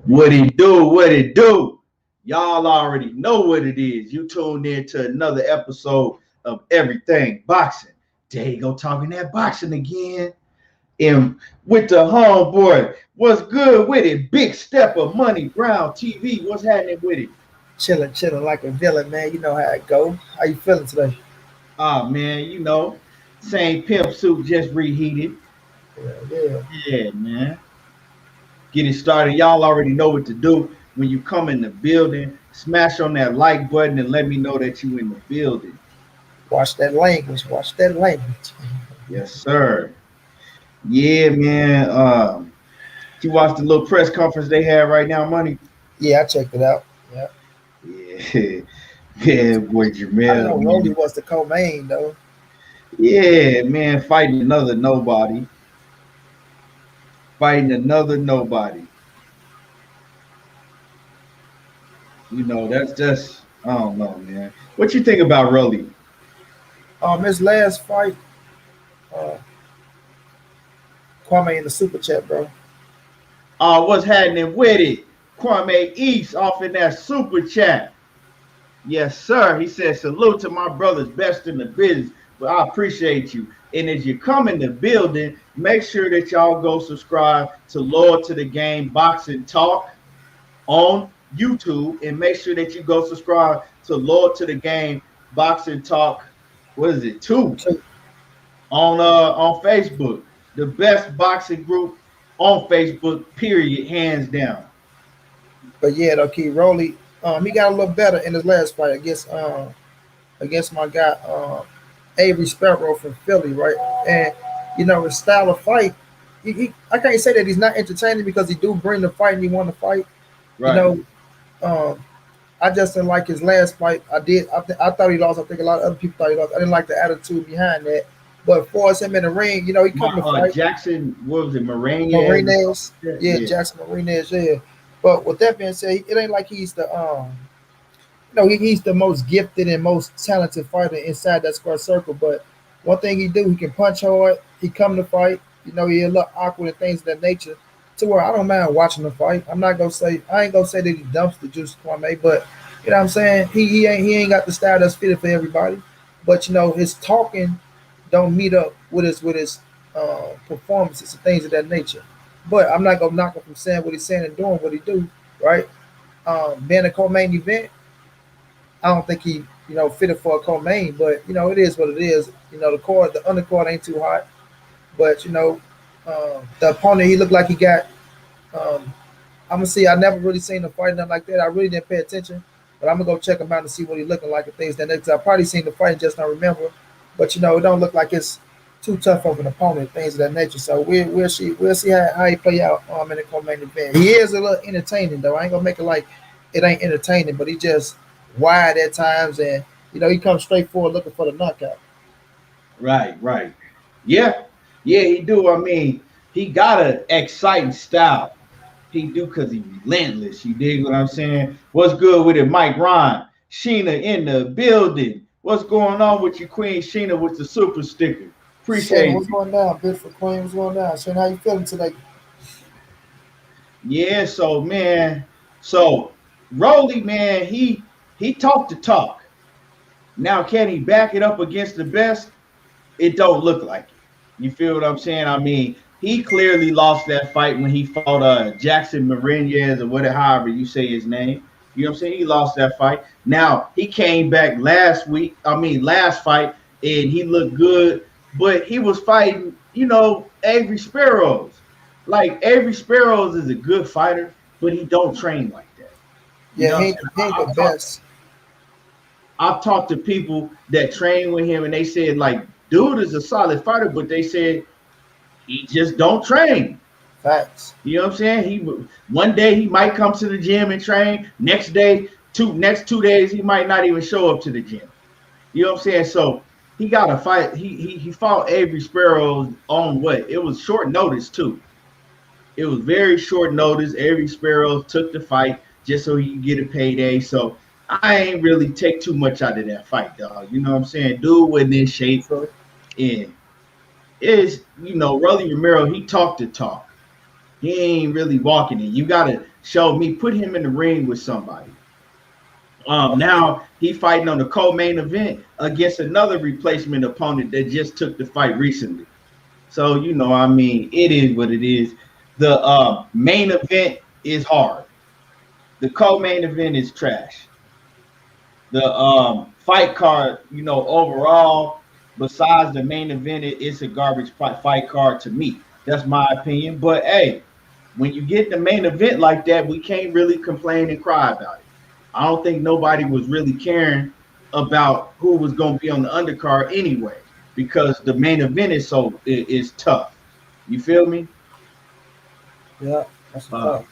What it do? What it do? Y'all already know what it is. You tuned in to another episode of Everything Boxing. There you go, talking that boxing again. And with the homeboy, what's good with it? Big Step of Money Brown TV. What's happening with it? Chilling like a villain, man. You know how it go. How you feeling today? Ah, man, same pimp suit just reheated. Yeah. Yeah, man. Get it started. Y'all already know what to do. When you come in the building, smash on that like button and let me know that you in the building. Watch that language. Watch that language. Yes, sir. Yeah, man. You watched the little press conference they had right now, money. Yeah, I checked it out. Yeah. Yeah, yeah, boy, I didn't Jamel, know Rolly man. was the co-main though. Yeah, man, fighting another nobody, fighting another nobody. That's just I don't know, man. What you think about Rolly? His last fight, uh, Kwame in the super chat, bro. What's happening with it? Kwame East off in that super chat. Yes, sir. He said, salute to my brothers, best in the business. But I appreciate you. And as you come in the building, make sure that y'all go subscribe to Loyal to the Game Boxing Talk on YouTube. And make sure that you go subscribe to Loyal to the Game Boxing Talk. What is it? 2 So, on Facebook. The best boxing group on Facebook, period, hands down. but yeah, though, Key Rolly, he got a little better in his last fight against my guy Avery Sparrow from Philly, right? And his style of fight, I can't say that he's not entertaining because he do bring the fight and he won the fight. You Right. know, um, I just didn't like his last fight. I did. I thought he lost. I think a lot of other people thought he lost. I didn't like the attitude behind that. But for us, him in the ring, he come to fight. Jackson, what was it, Moreno? Martinez, yeah, Yeah. Jackson Martinez, yeah. But with that being said, it ain't like he's the he's the most gifted and most talented fighter inside that square circle. But one thing he do, he can punch hard. He come to fight. He a little awkward and things of that nature. To where I don't mind watching the fight. I ain't gonna say that he dumps the juice Kwame, but you know what I'm saying? He ain't got the style that's fitted for everybody. But his talking don't meet up with his performances and things of that nature. But I'm not gonna knock him from saying what he's saying and doing what he do, right? Being a co-main event, I don't think he, fitted for a co-main, but it is what it is. The undercard ain't too hot, but the opponent he looked like he got. Um, I'm gonna see. I never really seen him fight nothing like that. I really didn't pay attention, but I'm gonna go check him out and see what he looking like and things that. Cause I probably seen the fight and just don't remember, but it don't look like it's too tough of an opponent, things of that nature. So we'll see how he play out in the co-main event. He is a little entertaining though. I ain't gonna make it like it ain't entertaining, but he just wide at times, and he comes straight forward looking for the knockout. Right, right. Yeah, yeah, he do. I mean, he got an exciting style. He do because he relentless. You dig what I'm saying? What's good with it, Mike Ron? Sheena in the building. What's going on with you, Queen Sheena, with the super sticker? Shannon, Appreciate what's you. going down? Bid for Queen, what's going down? Shannon, how you feeling today? Yeah, so man, so Rolly, man, he talked the talk. Now, can he back it up against the best? It don't look like it. You feel what I'm saying? I mean, he clearly lost that fight when he fought Jackson Marinez or whatever, however you say his name. You know what I'm saying? He lost that fight. Now he came back last fight, and he looked good, but he was fighting, Avery Sparrows. Like Avery Sparrows is a good fighter, but he don't train like that. You Yeah, know what I'm he ain't saying? the best. I've talked to people that train with him, and they said like, dude is a solid fighter, but they said he just don't train. Facts. You know what I'm saying? One day he might come to the gym and train. Next 2 days he might not even show up to the gym. You know what I'm saying? So he got to fight. He fought Avery Sparrows on what? It was short notice too. It was very short notice. Avery Sparrows took the fight just so he could get a payday. So I ain't really take too much out of that fight, dog. You know what I'm saying? Dude wasn't in shape. So And Rolly Romero, he talked the talk. He ain't really walking it. You gotta showed me put him in the ring with somebody. Now he fighting on the co-main event against another replacement opponent that just took the fight recently. So I mean, it is what it is. The main event is hard. The co-main event is trash. The fight card, overall, besides the main event, it's a garbage fight card to me. That's my opinion. But hey, when you get the main event like that, we can't really complain and cry about it. I don't think nobody was really caring about who was going to be on the undercard anyway, because the main event is tough. You feel me? Yeah, that's a fact.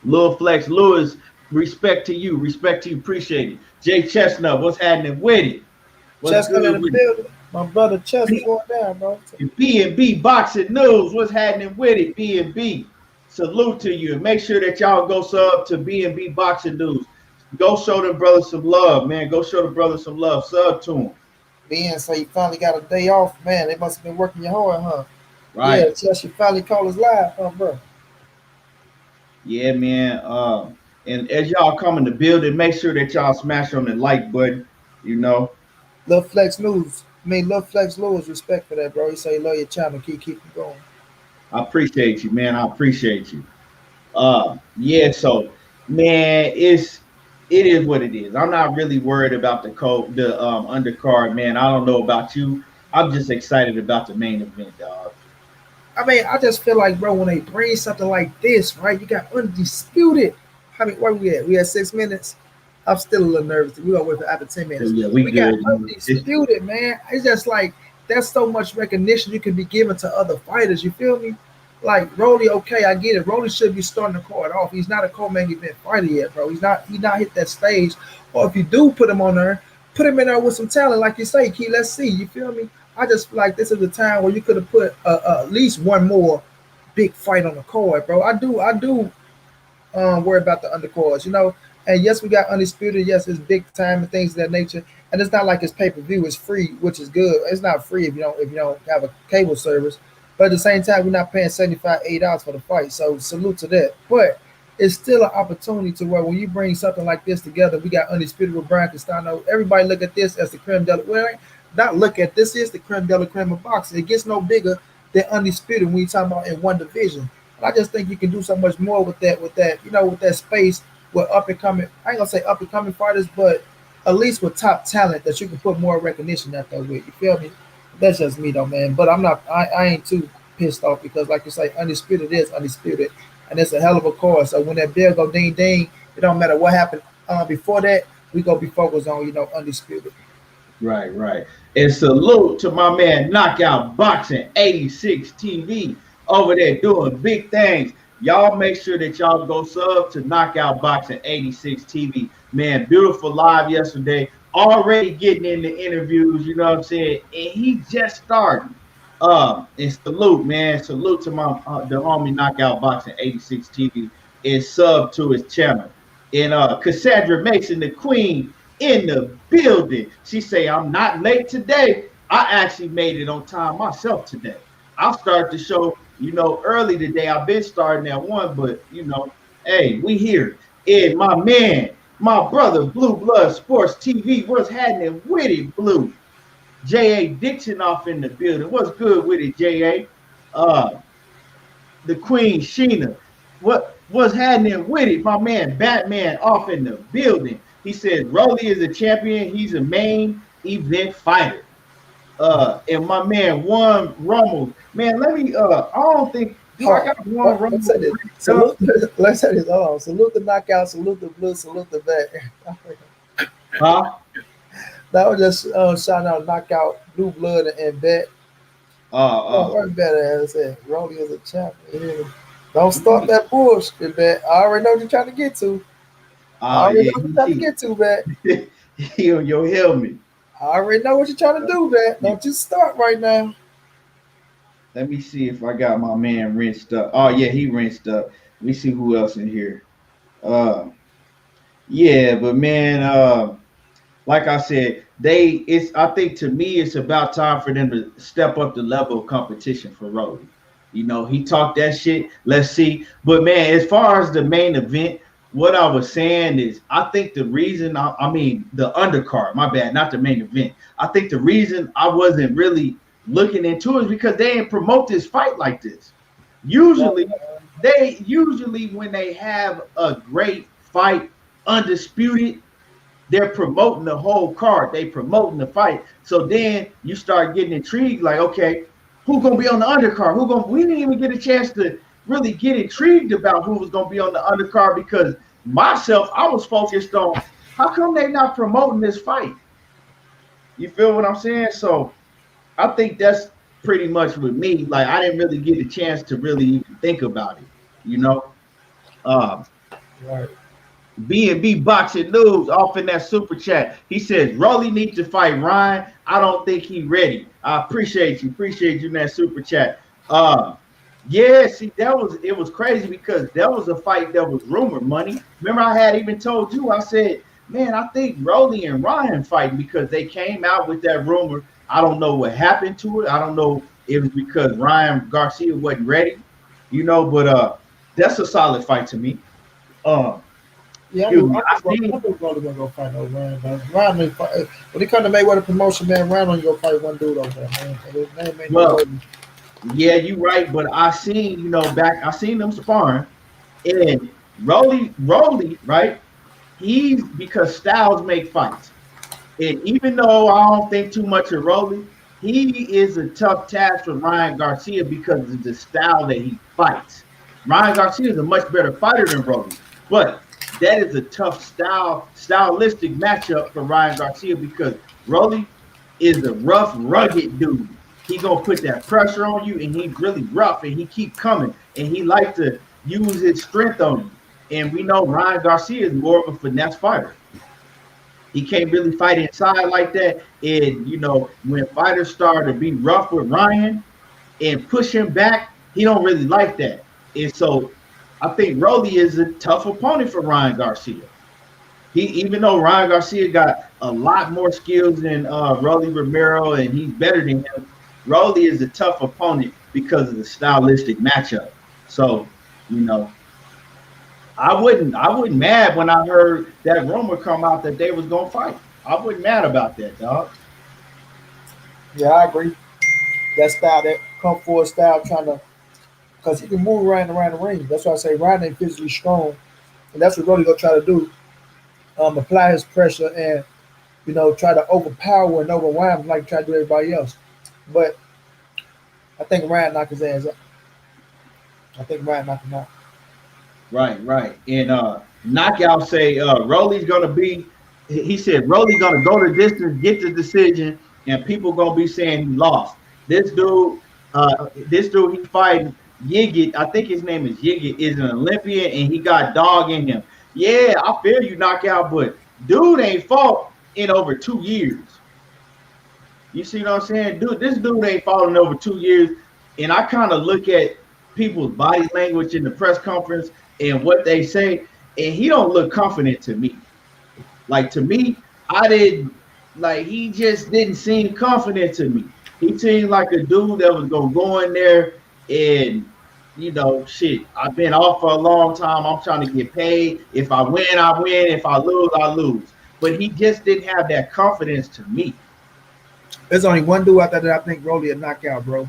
Lil Flex Lewis, respect to you, appreciate it. Jay Chestnut, what's happening with it? What's Chestnut good in the with building. My brother Chest is going down, bro. it? B&B Boxing News, what's happening with it? B&B, salute to you. Make sure that y'all go sub to B&B Boxing News. Go show the brother some love, man. Go show the brother some love. Sub to him. Ben say you finally got a day off, man. They must have been working you hard, huh? Right. Yeah, Chest, you finally called us live, huh, bro? Yeah, man. And as y'all come in the building, make sure that y'all smash on the like button. Lil Flex News. Lil Flex Lewis, respect for that, bro. He say he love your channel. Keep going. I appreciate you, man. I appreciate you. Yeah. So, man, it is what it is. I'm not really worried about the undercard, man. I don't know about you. I'm just excited about the main event, dog. I mean, I just feel like, bro, when they bring something like this, right? You got undisputed. Where we at? We had 6 minutes. I'm still a little nervous. We gonna wait for after 10 minutes. Yeah, we got good. undisputed, man. It's just like that's so much recognition you can be given to other fighters. You feel me? Like Rolly, okay, I get it. Rolly should be starting the card off. He's not a co-main event fighter yet, bro. He not hit that stage. Or if you do put him on there, put him in there with some talent, like you say, Key. Let's see. You feel me? I just feel like this is a time where you could have put at least one more big fight on the card, bro. I do worry about the undercards, And yes, we got undisputed. Yes, it's big time and things of that nature. And it's not like it's pay per view. It's free, which is good. It's not free if you don't have a cable service. But at the same time, we're not paying $75, $80 for the fight. So salute to that. But it's still an opportunity to where when you bring something like this together, we got undisputed with Brian Castano. Everybody look at this as the creme de la not look at this is the creme de la creme of boxing. It gets no bigger than undisputed when you talk about in one division. And I just think you can do so much more with that, with that space with up and coming. I ain't gonna say up and coming fighters, but at least with top talent that you can put more recognition out there with. You feel me? That's just me though, man. But I'm not. I ain't too pissed off because, like you say, undisputed is undisputed, and it's a hell of a cause. So when that bell go ding ding, it don't matter what happened before that. We gonna be focused on undisputed. Right. And salute to my man Knockout Boxing 86 TV over there doing big things. Y'all make sure that y'all go sub to Knockout Boxing 86 TV. Man, beautiful live yesterday. Already getting in the interviews, you know what I'm saying? And he just started. And salute, man. Salute to my the homie Knockout Boxing 86 TV and sub to his channel. And Cassandra Mason, the queen, in the building. She say, I'm not late today. I actually made it on time myself today. I'll start the show, early today. I've been starting at 1, but, hey, we here. And my man, my brother, Blue Blood Sports TV, what's happening with it, Blue? J.A. Dixon off in the building. What's good with it, J.A.? The Queen, Sheena. What's happening with it? My man, Batman, off in the building. He said, Rolly is a champion. He's a main event fighter. And my man, Juan Ramos. Man, let me, I don't think, I got Juan Ramos. Let's say this. Hold on. Salute the knockout, salute the blue, salute the vet. Huh? That was just shouting out knockout, blue blood, and vet. What better as that? Rolly is a champion. Don't start that bullshit, vet. I already know what you're trying to get to. Bet. You'll hear me. I already know what you're trying to do, bet. Don't you start right now. Let me see if I got my man rinsed up. Oh yeah, he rinsed up. Let me see who else in here. Yeah, but man, like I said, I think to me it's about time for them to step up the level of competition for Rolly. He talked that shit. Let's see. But man, as far as the main event, what I was saying is, I think the reason, I mean, the undercard, my bad, not the main event. I think the reason I wasn't really looking into it is because they didn't promote this fight like this. Usually, when they have a great fight, undisputed, they're promoting the whole card. They promoting the fight. So then you start getting intrigued, like, okay, who's gonna be on the undercard? We didn't even get a chance to really get intrigued about who was gonna be on the undercard because myself, I was focused on how come they not promoting this fight? You feel what I'm saying? So I think that's pretty much with me. Like, I didn't really get a chance to really even think about it. Right. B&B Boxing News off in that super chat. He says, Rolly needs to fight Ryan. I don't think he's ready. I appreciate you in that super chat. Yeah, see, it was crazy because that was a fight that was rumored, money. Remember, I had even told you, I said, man, I think Rolly and Ryan fighting because they came out with that rumor. I don't know what happened to it. I don't know if it was because Ryan Garcia wasn't ready, but that's a solid fight to me. Yeah, I think Rolly gonna go fight no Ryan. Ryan may fight. When it comes to Mayweather promotion, man, Ryan only go fight one dude over there, man. His name ain't well, yeah, you're right, but I seen, I seen them sparring, and Rolly, right? He's because styles make fights. And even though I don't think too much of Rolly, he is a tough task for Ryan Garcia because of the style that he fights. Ryan Garcia is a much better fighter than Rolly, but that is a tough stylistic matchup for Ryan Garcia because Rolly is a rough, rugged dude. He gonna put that pressure on you, and he's really rough, and he keep coming, and he likes to use his strength on you. And we know Ryan Garcia is more of a finesse fighter. He can't really fight inside like that. And when fighters start to be rough with Ryan and push him back, he don't really like that. And so I think Rolly is a tough opponent for Ryan Garcia. Even though Ryan Garcia got a lot more skills than Rolly Romero and he's better than him, Rolly is a tough opponent because of the stylistic matchup. So, I wasn't mad when I heard that rumor come out that they was gonna fight. I wasn't mad about that, dog. Yeah, I agree. That style, that come forward style, trying to, because he can move around the ring. That's why I say Ryan ain't physically strong, and that's what Rolly gonna try to do. Apply his pressure and try to overpower and overwhelm like try to do everybody else. But I think Ryan knocked his ass out. I think Ryan knocked him out. Right. And knockout say Rolly's gonna be. He said Rolly gonna go the distance, get the decision, and people gonna be saying he lost. This dude he fighting Yigit. I think his name is Yigit. Is an Olympian, and he got dog in him. Yeah, I feel you, knockout, but dude ain't fought in over 2 years. You see what I'm saying? This dude ain't fought in over 2 years. And I kind of look at people's body language in the press conference and what they say, and he don't look confident to me. Like, to me, he just didn't seem confident to me. He seemed like a dude that was going to go in there and, shit, I've been off for a long time. I'm trying to get paid. If I win, I win. If I lose, I lose. But he just didn't have that confidence to me. There's only one dude out there that I think Rolly would knock out, bro.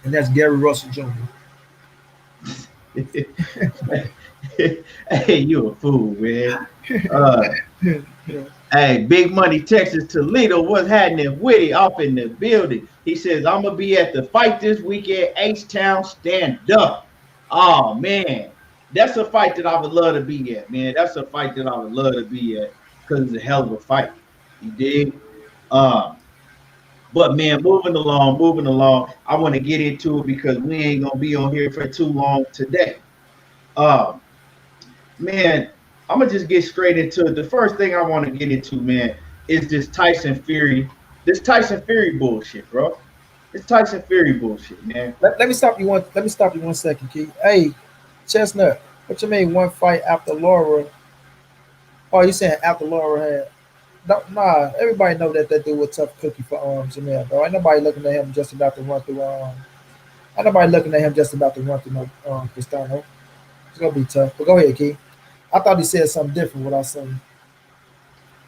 And that's Gary Russell Jr. Hey, you a fool, man. Hey, Big Money, Texas, Toledo, what's happening? Witty off in the building. He says, I'm going to be at the fight this weekend, H-Town, stand up. Oh, man. That's a fight that I would love to be at, man. That's a fight that I would love to be at because it's a hell of a fight. You dig? But, man, moving along, I want to get into it because we ain't going to be on here for too long today. Man, I'm going to just get straight into it. The first thing I want to get into, man, is this Tyson Fury bullshit, bro. This Tyson Fury bullshit, man. Let me stop you one second, Keith. Hey, Chestnut, what you mean one fight after Laura? Oh, you saying after Laura had? No, nah, everybody know that dude was tough cookie for Janelle, bro. Ain't nobody looking at him just about to run through. Ain't nobody looking at him just about to run through no Cristiano. It's gonna be tough. But go ahead, Key. I thought he said something different. What I saying?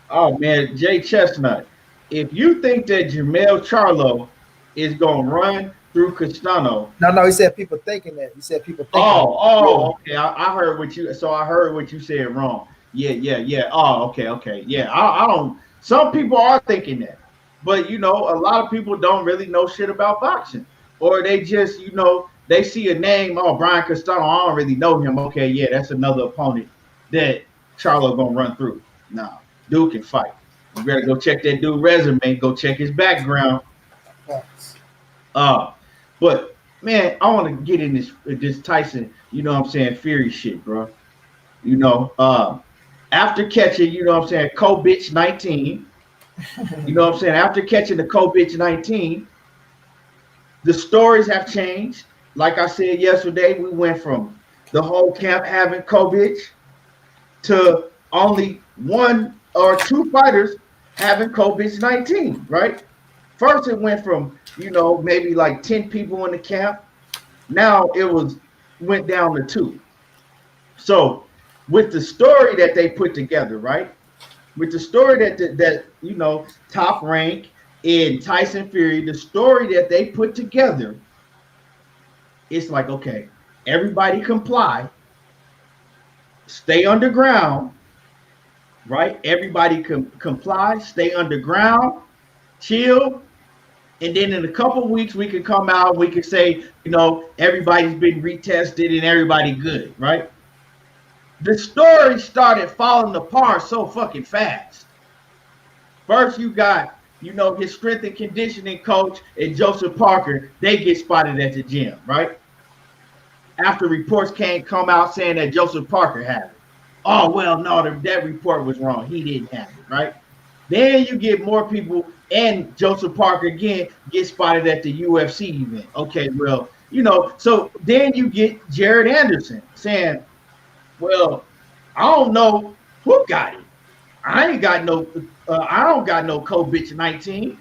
Oh man, Jay Chestnut. If you think that Jamel Charlo is gonna run through Castano, No, no, he said people thinking that. He said people thinking that. Yeah. okay. I heard what you. So I heard what you said wrong. Yeah. Oh, okay. Yeah, I don't. Some people are thinking that, but you know, a lot of people don't really know shit about boxing, or they just, you know, they see a name. Oh, Brian Castano. I don't really know him. Okay, yeah, that's another opponent that Charlo gonna run through. Nah, dude can fight. You better go check that dude resume. Go check his background. Facts. Uh, but man, I want to get in this Tyson, you know what I'm saying, Fury shit, bro. You know, after catching, you know what I'm saying, Cobitch-19, you know what I'm saying, after catching the Cobitch-19, the stories have changed. Like I said yesterday, we went from the whole camp having Cobitch to only one or two fighters having Cobitch-19, right? First, it went from, you know, maybe like 10 people in the camp. Now went down to two. So with the story that they put together, right? With the story that you know, Top Rank in Tyson Fury, the story that they put together, it's like, okay, everybody comply, stay underground, right? Everybody comply, stay underground, chill. And then in a couple of weeks, we can come out, we can say, you know, everybody's been retested and everybody good, right? The story started falling apart so fucking fast. First, you got, you know, his strength and conditioning coach and Joseph Parker, they get spotted at the gym, right? After reports come out saying that Joseph Parker had it. Oh, well, no, that report was wrong. He didn't have it, right? Then you get more people, and Joseph Parker again gets spotted at the UFC event. Okay, well, you know, so then you get Jared Anderson saying, well, I don't know who got it. I don't got no Cobitch-19.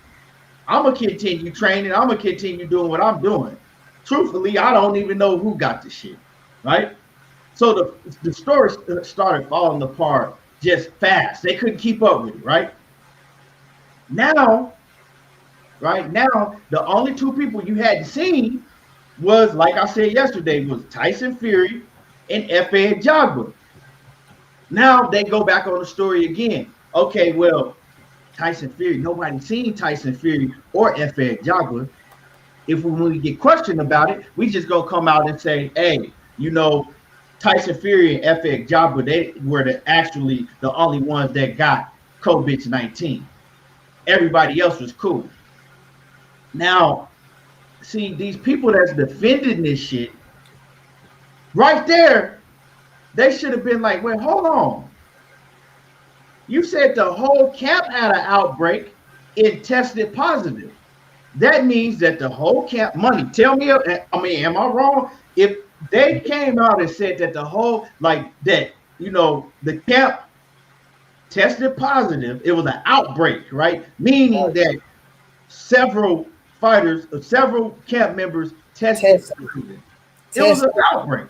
I'm going to continue training. I'm going to continue doing what I'm doing. Truthfully, I don't even know who got the shit, right? So the story started falling apart just fast. They couldn't keep up with it, right? Now, the only two people you hadn't seen was, like I said yesterday, was Tyson Fury and F.A. Jagba. Now they go back on the story again. Okay, well, Tyson Fury, nobody seen Tyson Fury or F.A. Jagba. When we get questioned about it, we just gonna come out and say, hey, you know, Tyson Fury and F.A. Jagba, they were actually the only ones that got Cobitch-19. Everybody else was cool. Now, see, these people that's defending this shit, right there, they should have been like, wait, hold on. You said the whole camp had an outbreak and tested positive. That means that the whole camp, money, tell me, I mean, am I wrong? If they came out and said that the whole, like that, you know, the camp tested positive, it was an outbreak, right? Meaning that several fighters, several camp members tested positive. It was an outbreak.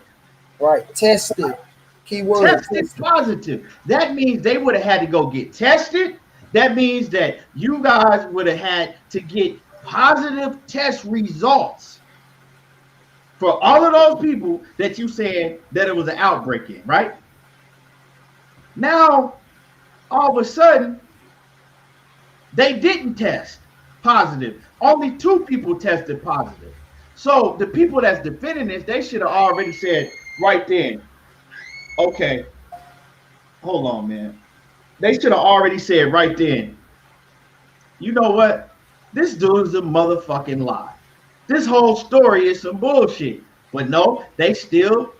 Right, tested. Keyword. Tested positive. That means they would have had to go get tested. That means that you guys would have had to get positive test results for all of those people that you said that it was an outbreak in, right? Now, all of a sudden, they didn't test positive. Only two people tested positive. So the people that's defending this, they should have already said right then, okay, hold on, man. They should have already said right then, you know what? This dude is a motherfucking lie. This whole story is some bullshit. But no, they still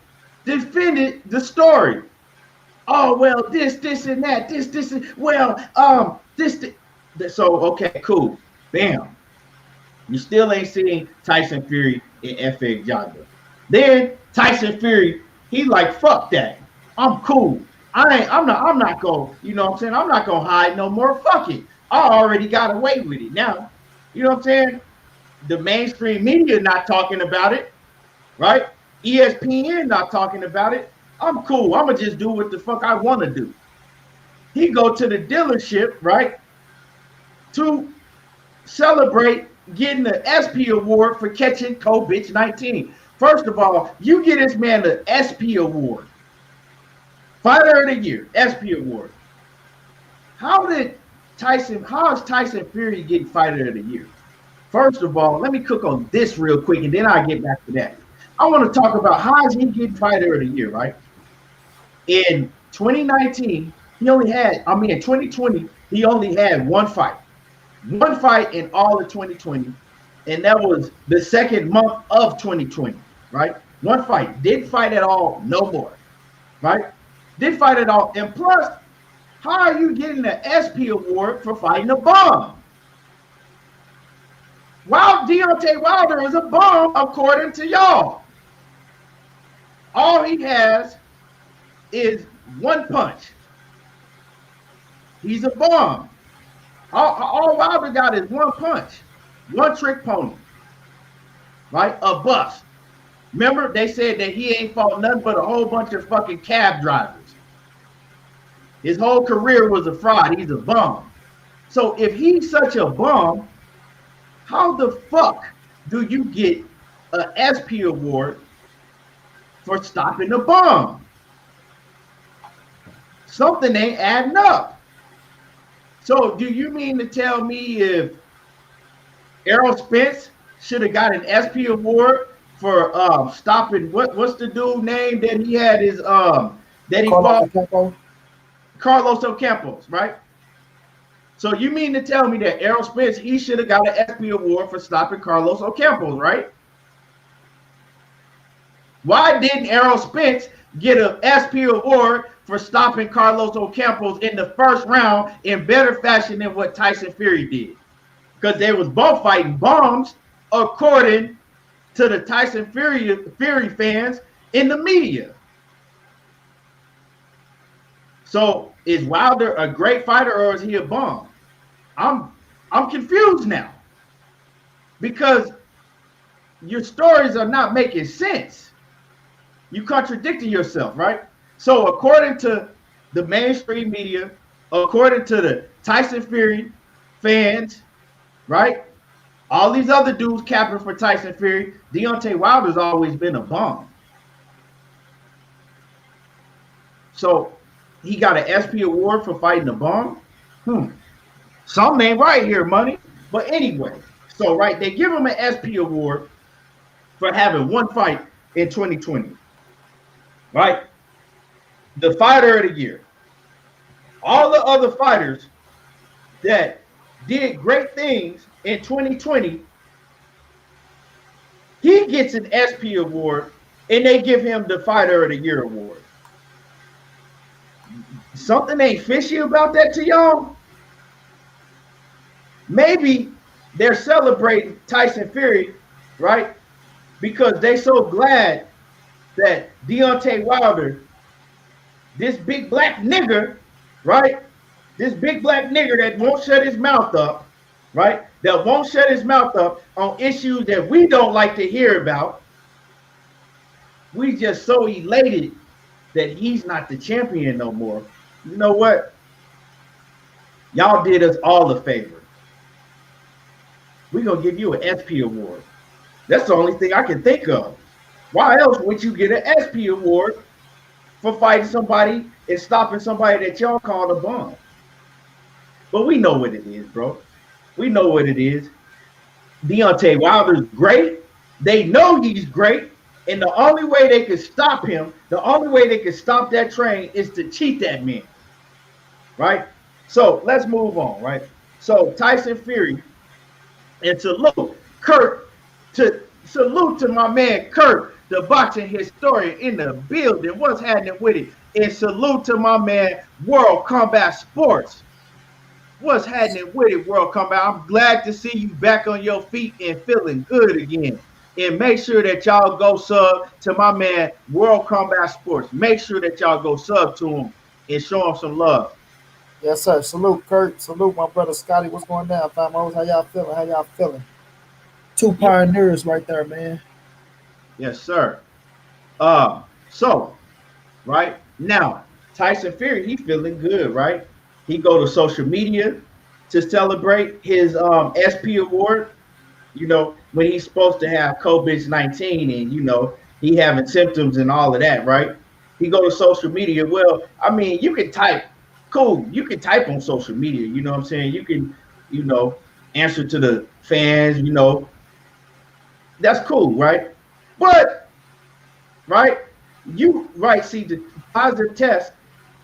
defended the story. Oh, well, this, and that, this, and, well, this. So, okay, cool. Bam. You still ain't seen Tyson Fury and F.A. Jagba. Then Tyson Fury, he like, fuck that. I'm cool. I'm not gonna, you know what I'm saying? I'm not gonna hide no more. Fuck it. I already got away with it. Now, you know what I'm saying? The mainstream media not talking about it. right? ESPN not talking about it. I'm cool. I'm gonna just do what the fuck I want to do. He go to the dealership, right, to celebrate getting the SP award for catching Cobitch-19. First of all, you get this man the SP award, Fighter of the Year, SP award. How is Tyson Fury getting Fighter of the Year? First of all, let me cook on this real quick, and then I'll get back to that. I want to talk about how is he getting Fighter of the Year, right? In 2019, in 2020, he only had one fight. One fight in all of 2020, and that was the second month of 2020, right? One fight. Didn't fight at all, no more, right? Didn't fight at all. And plus, how are you getting the SP award for fighting a bum? While Deontay Wilder is a bum, according to y'all. All he has is one punch. He's a bum. All Wilder got is one punch, one trick pony, right? A bust. Remember, they said that he ain't fought nothing but a whole bunch of fucking cab drivers. His whole career was a fraud. He's a bum. So if he's such a bum, how the fuck do you get an SP award for stopping the bum? Something ain't adding up. So do you mean to tell me if Errol Spence should have got an SP award for stopping what's the dude name that he had his that he fought? Carlos Ocampos, right? So you mean to tell me that Errol Spence, he should have got an SP award for stopping Carlos Ocampos, right? Why didn't Errol Spence get an SP award for stopping Carlos Ocampos in the first round in better fashion than what Tyson Fury did? Because they was both fighting bombs, according to the Tyson Fury fans in the media. So is Wilder a great fighter or is he a bum? I'm confused now because your stories are not making sense. You contradicting yourself, right? So according to the mainstream media, according to the Tyson Fury fans, right? All these other dudes capping for Tyson Fury, Deontay Wilder's always been a bum. So he got an SP award for fighting a bum? Something ain't right here, money. But anyway, so right, they give him an SP award for having one fight in 2020. Right? The Fighter of the Year. All the other fighters that did great things in 2020, he gets an SP award and they give him the Fighter of the Year award. Something ain't fishy about that to y'all? Maybe they're celebrating Tyson Fury, right? Because they so glad that Deontay Wilder, this big black nigger, right? This big black nigger that won't shut his mouth up, right? That won't shut his mouth up on issues that we don't like to hear about. We just so elated that he's not the champion no more. You know what? Y'all did us all a favor. We're going to give you an SP award. That's the only thing I can think of. Why else would you get an SP award for fighting somebody and stopping somebody that y'all call a bum? But we know what it is, bro. We know what it is. Deontay Wilder's great. They know he's great. And the only way they could stop him, the only way they could stop that train is to cheat that man. Right? So let's move on, right? So Tyson Fury, and salute to my man Kurt, the boxing historian in the building. What's happening with it? And salute to my man World Combat Sports. What's happening with it, World Combat? I'm glad to see you back on your feet and feeling good again. And make sure that y'all go sub to my man World Combat Sports. Make sure that y'all go sub to him and show him some love. Yes, sir. Salute, Kurt. Salute, my brother Scotty. What's going down, fam? How y'all feeling? How y'all feeling? Two pioneers right there, man. Yes, sir. So right now, Tyson Fury, he feeling good, right? He go to social media to celebrate his SP award. You know, when he's supposed to have Cobitch-19 and he having symptoms and all of that, right? He go to social media. Well, I mean, you can type, cool. You can type on social media. You know what I'm saying? You can, you know, answer to the fans. That's cool, right? But right, see the positive test.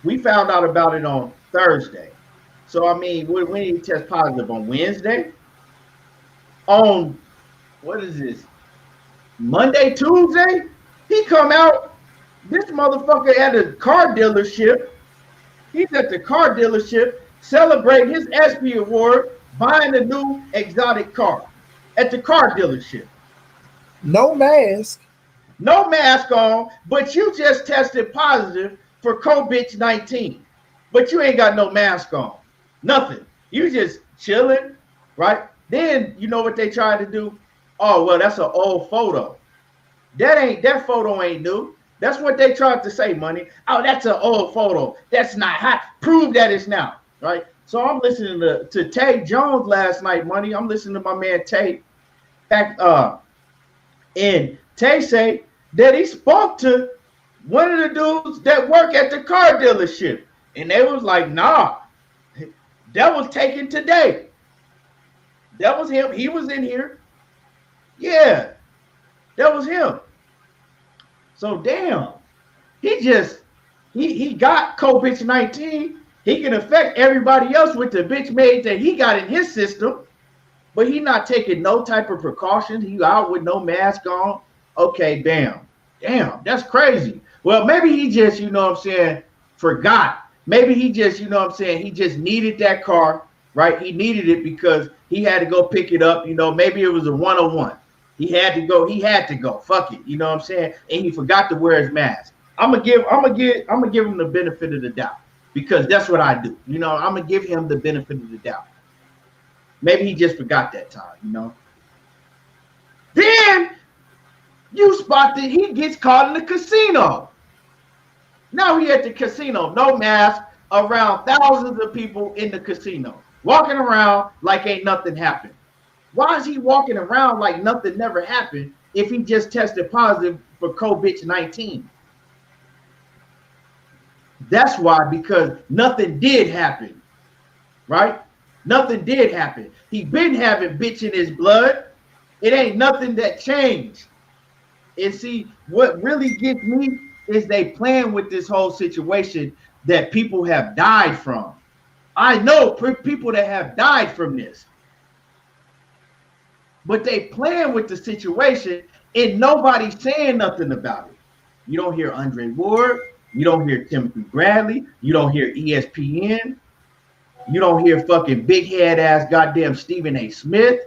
We found out about it on Thursday. So I mean, when did he test positive on Wednesday? On what is this? Monday, Tuesday, he come out. This motherfucker at a car dealership. He's at the car dealership celebrating his SP award, buying a new exotic car at the car dealership. No mask. No mask on, but you just tested positive for Cobitch-19. But you ain't got no mask on. Nothing. You just chilling, right? Then you know what they tried to do? Oh, well, that's an old photo. That photo ain't new. That's what they tried to say, money. Oh, that's an old photo. That's not hot. Prove that it's now, right? So I'm listening to Tay Jones last night, money. I'm listening to my man Tay. And Tay say that he spoke to one of the dudes that work at the car dealership. And they was like, nah, that was taken today. That was him. He was in here. Yeah, that was him. So damn, he got Cobitch-19. He can affect everybody else with the bitch made that he got in his system, but he not taking no type of precautions. He out with no mask on. Okay, damn, that's crazy. Well, maybe he just, forgot. Maybe he just, he just needed that car, right? He needed it because he had to go pick it up. Maybe it was a 101. He had to go. Fuck it. You know what I'm saying? And he forgot to wear his mask. I'm gonna give him the benefit of the doubt because that's what I do. I'm gonna give him the benefit of the doubt. Maybe he just forgot that time, Then you spot that he gets caught in the casino. Now he at the casino, no mask, around thousands of people in the casino, walking around like ain't nothing happened. Why is he walking around like nothing never happened if he just tested positive for Cobitch-19? That's why, because nothing did happen, right? Nothing did happen. He been having bitch in his blood. It ain't nothing that changed. And see, what really gets me is they playing with this whole situation that people have died from. I know people that have died from this. But they playing with the situation and nobody's saying nothing about it. You don't hear Andre Ward. You don't hear Timothy Bradley. You don't hear ESPN. You don't hear fucking big head ass goddamn Stephen A. Smith.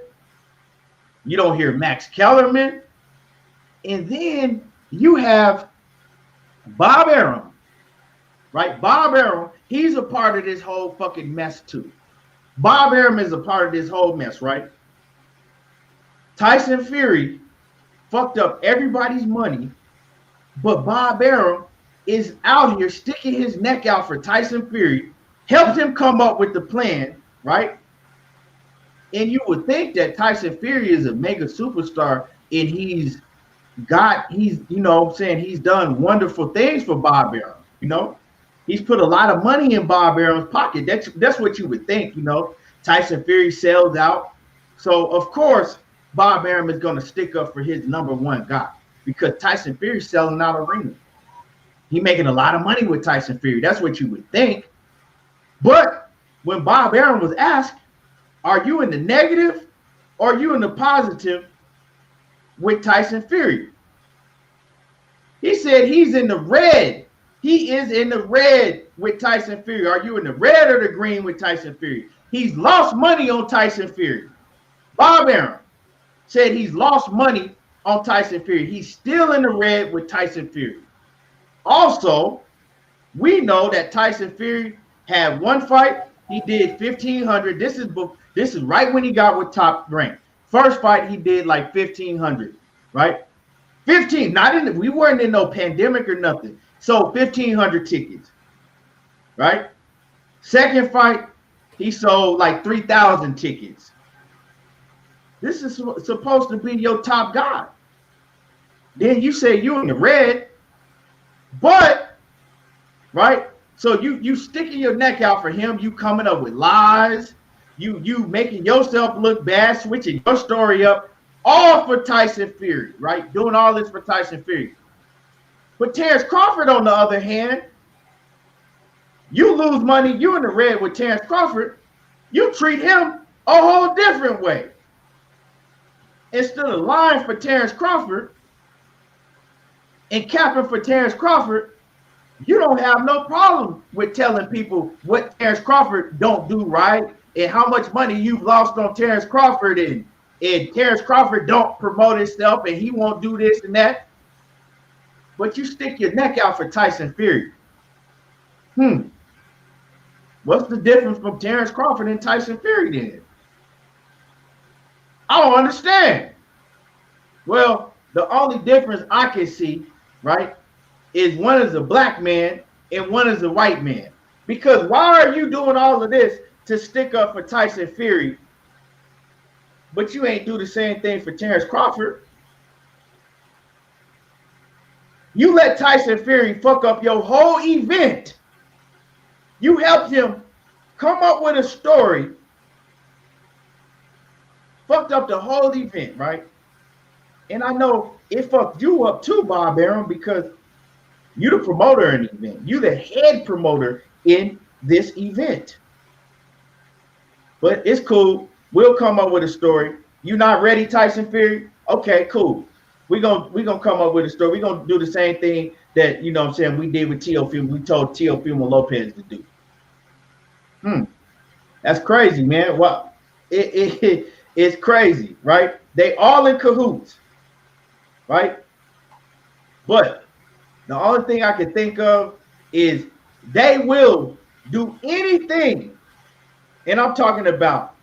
You don't hear Max Kellerman. And then you have Bob Arum, right? Bob Arum, he's a part of this whole fucking mess too. Bob Arum is a part of this whole mess, right? Tyson Fury fucked up everybody's money, but Bob Arum is out here sticking his neck out for Tyson Fury, helped him come up with the plan, right? And you would think that Tyson Fury is a mega superstar and he's done wonderful things for Bob Arum, He's put a lot of money in Bob Arum's pocket. That's what you would think, Tyson Fury sells out. So, of course, Bob Arum is going to stick up for his number one guy because Tyson Fury's selling out arenas. He's making a lot of money with Tyson Fury. That's what you would think. But when Bob Arum was asked, are you in the negative or are you in the positive with Tyson Fury? He said he's in the red. He is in the red with Tyson Fury. Are you in the red or the green with Tyson Fury? He's lost money on Tyson Fury. Bob Arum said he's lost money on Tyson Fury. He's still in the red with Tyson Fury. Also, we know that Tyson Fury had one fight. He did 1,500. This is right when he got with Top Rank. First fight, he did like 1,500, right? 15, not in, we weren't in no pandemic or nothing. So 1,500 tickets, right? Second fight, he sold like 3,000 tickets. This is supposed to be your top guy. Then you say you in the red, but, right? So you sticking your neck out for him, you coming up with lies, you making yourself look bad, switching your story up, all for Tyson Fury, right? Doing all this for Tyson Fury. But Terrence Crawford, on the other hand, you lose money, you in the red with Terrence Crawford, you treat him a whole different way. Instead of lying for Terrence Crawford and capping for Terrence Crawford, you don't have no problem with telling people what Terrence Crawford don't do right and how much money you've lost on Terrence Crawford and Terrence Crawford don't promote himself and he won't do this and that. But you stick your neck out for Tyson Fury. What's the difference from Terrence Crawford and Tyson Fury then? I don't understand. Well, the only difference I can see, right, is one is a black man and one is a white man. Because why are you doing all of this to stick up for Tyson Fury, but you ain't do the same thing for Terrence Crawford? You let Tyson Fury fuck up your whole event. You helped him come up with a story, fucked up the whole event, right? And I know it fucked you up too, Bob Arum, because you the promoter in the event. You the head promoter in this event. But it's cool. We'll come up with a story. You not ready, Tyson Fury? Okay, cool. We're gonna come up with a story. We're gonna do the same thing that, you know what I'm saying, we did with Teofimo. We told Teofimo Lopez to do. That's crazy, man. Well, it's crazy, right? They all in cahoots, right? But the only thing I can think of is they will do anything, and I'm talking about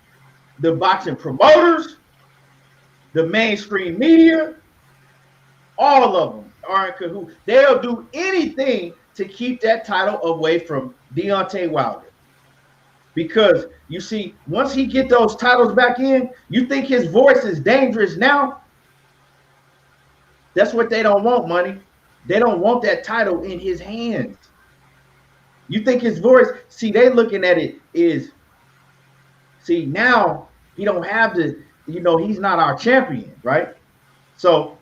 the boxing promoters, the mainstream media, all of them are in cahoots. They'll do anything to keep that title away from Deontay Wilder. Because you see, once he get those titles back in, you think his voice is dangerous now? That's what they don't want, money. They don't want that title in his hands. You think his voice, see, they looking at it is, see, now he don't have to, you know, he's not our champion, right? So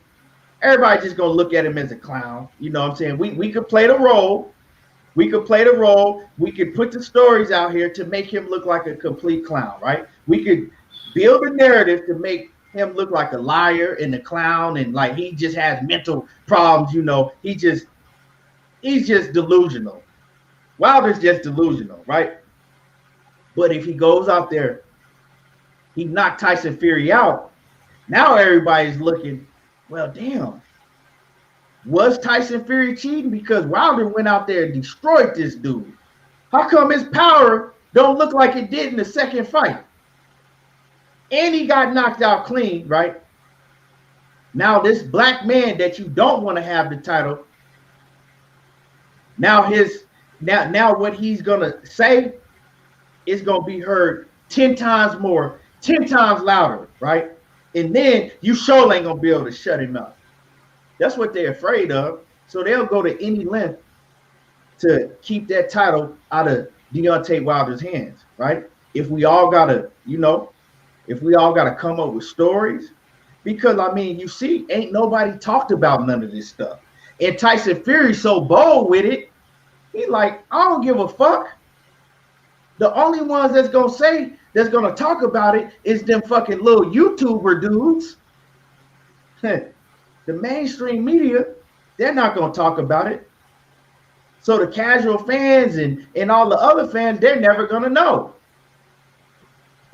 everybody just gonna look at him as a clown. You know what I'm saying? We could play the role. We could play the role. We could put the stories out here to make him look like a complete clown, right? We could build a narrative to make him look like a liar and a clown and like he just has mental problems, you know. He's just delusional. Wilder's just delusional, right? But if he goes out there, he knocked Tyson Fury out. Now everybody's looking, well, damn. Was Tyson Fury cheating? Because Wilder went out there and destroyed this dude. How come his power don't look like it did in the second fight? And he got knocked out clean, right? Now this black man that you don't want to have the title, now what he's gonna say is gonna be heard 10 times more, 10 times louder, right? And then you sure ain't gonna be able to shut him up. That's what they're afraid of. So they'll go to any length to keep that title out of Deontay Wilder's hands, right? If we all gotta, you know, if we all gotta come up with stories, because I mean, you see, ain't nobody talked about none of this stuff. And Tyson Fury's so bold with it, he like, I don't give a fuck. The only ones that's gonna talk about it is them fucking little YouTuber dudes. The mainstream media, they're not going to talk about it. So the casual fans and all the other fans, they're never going to know.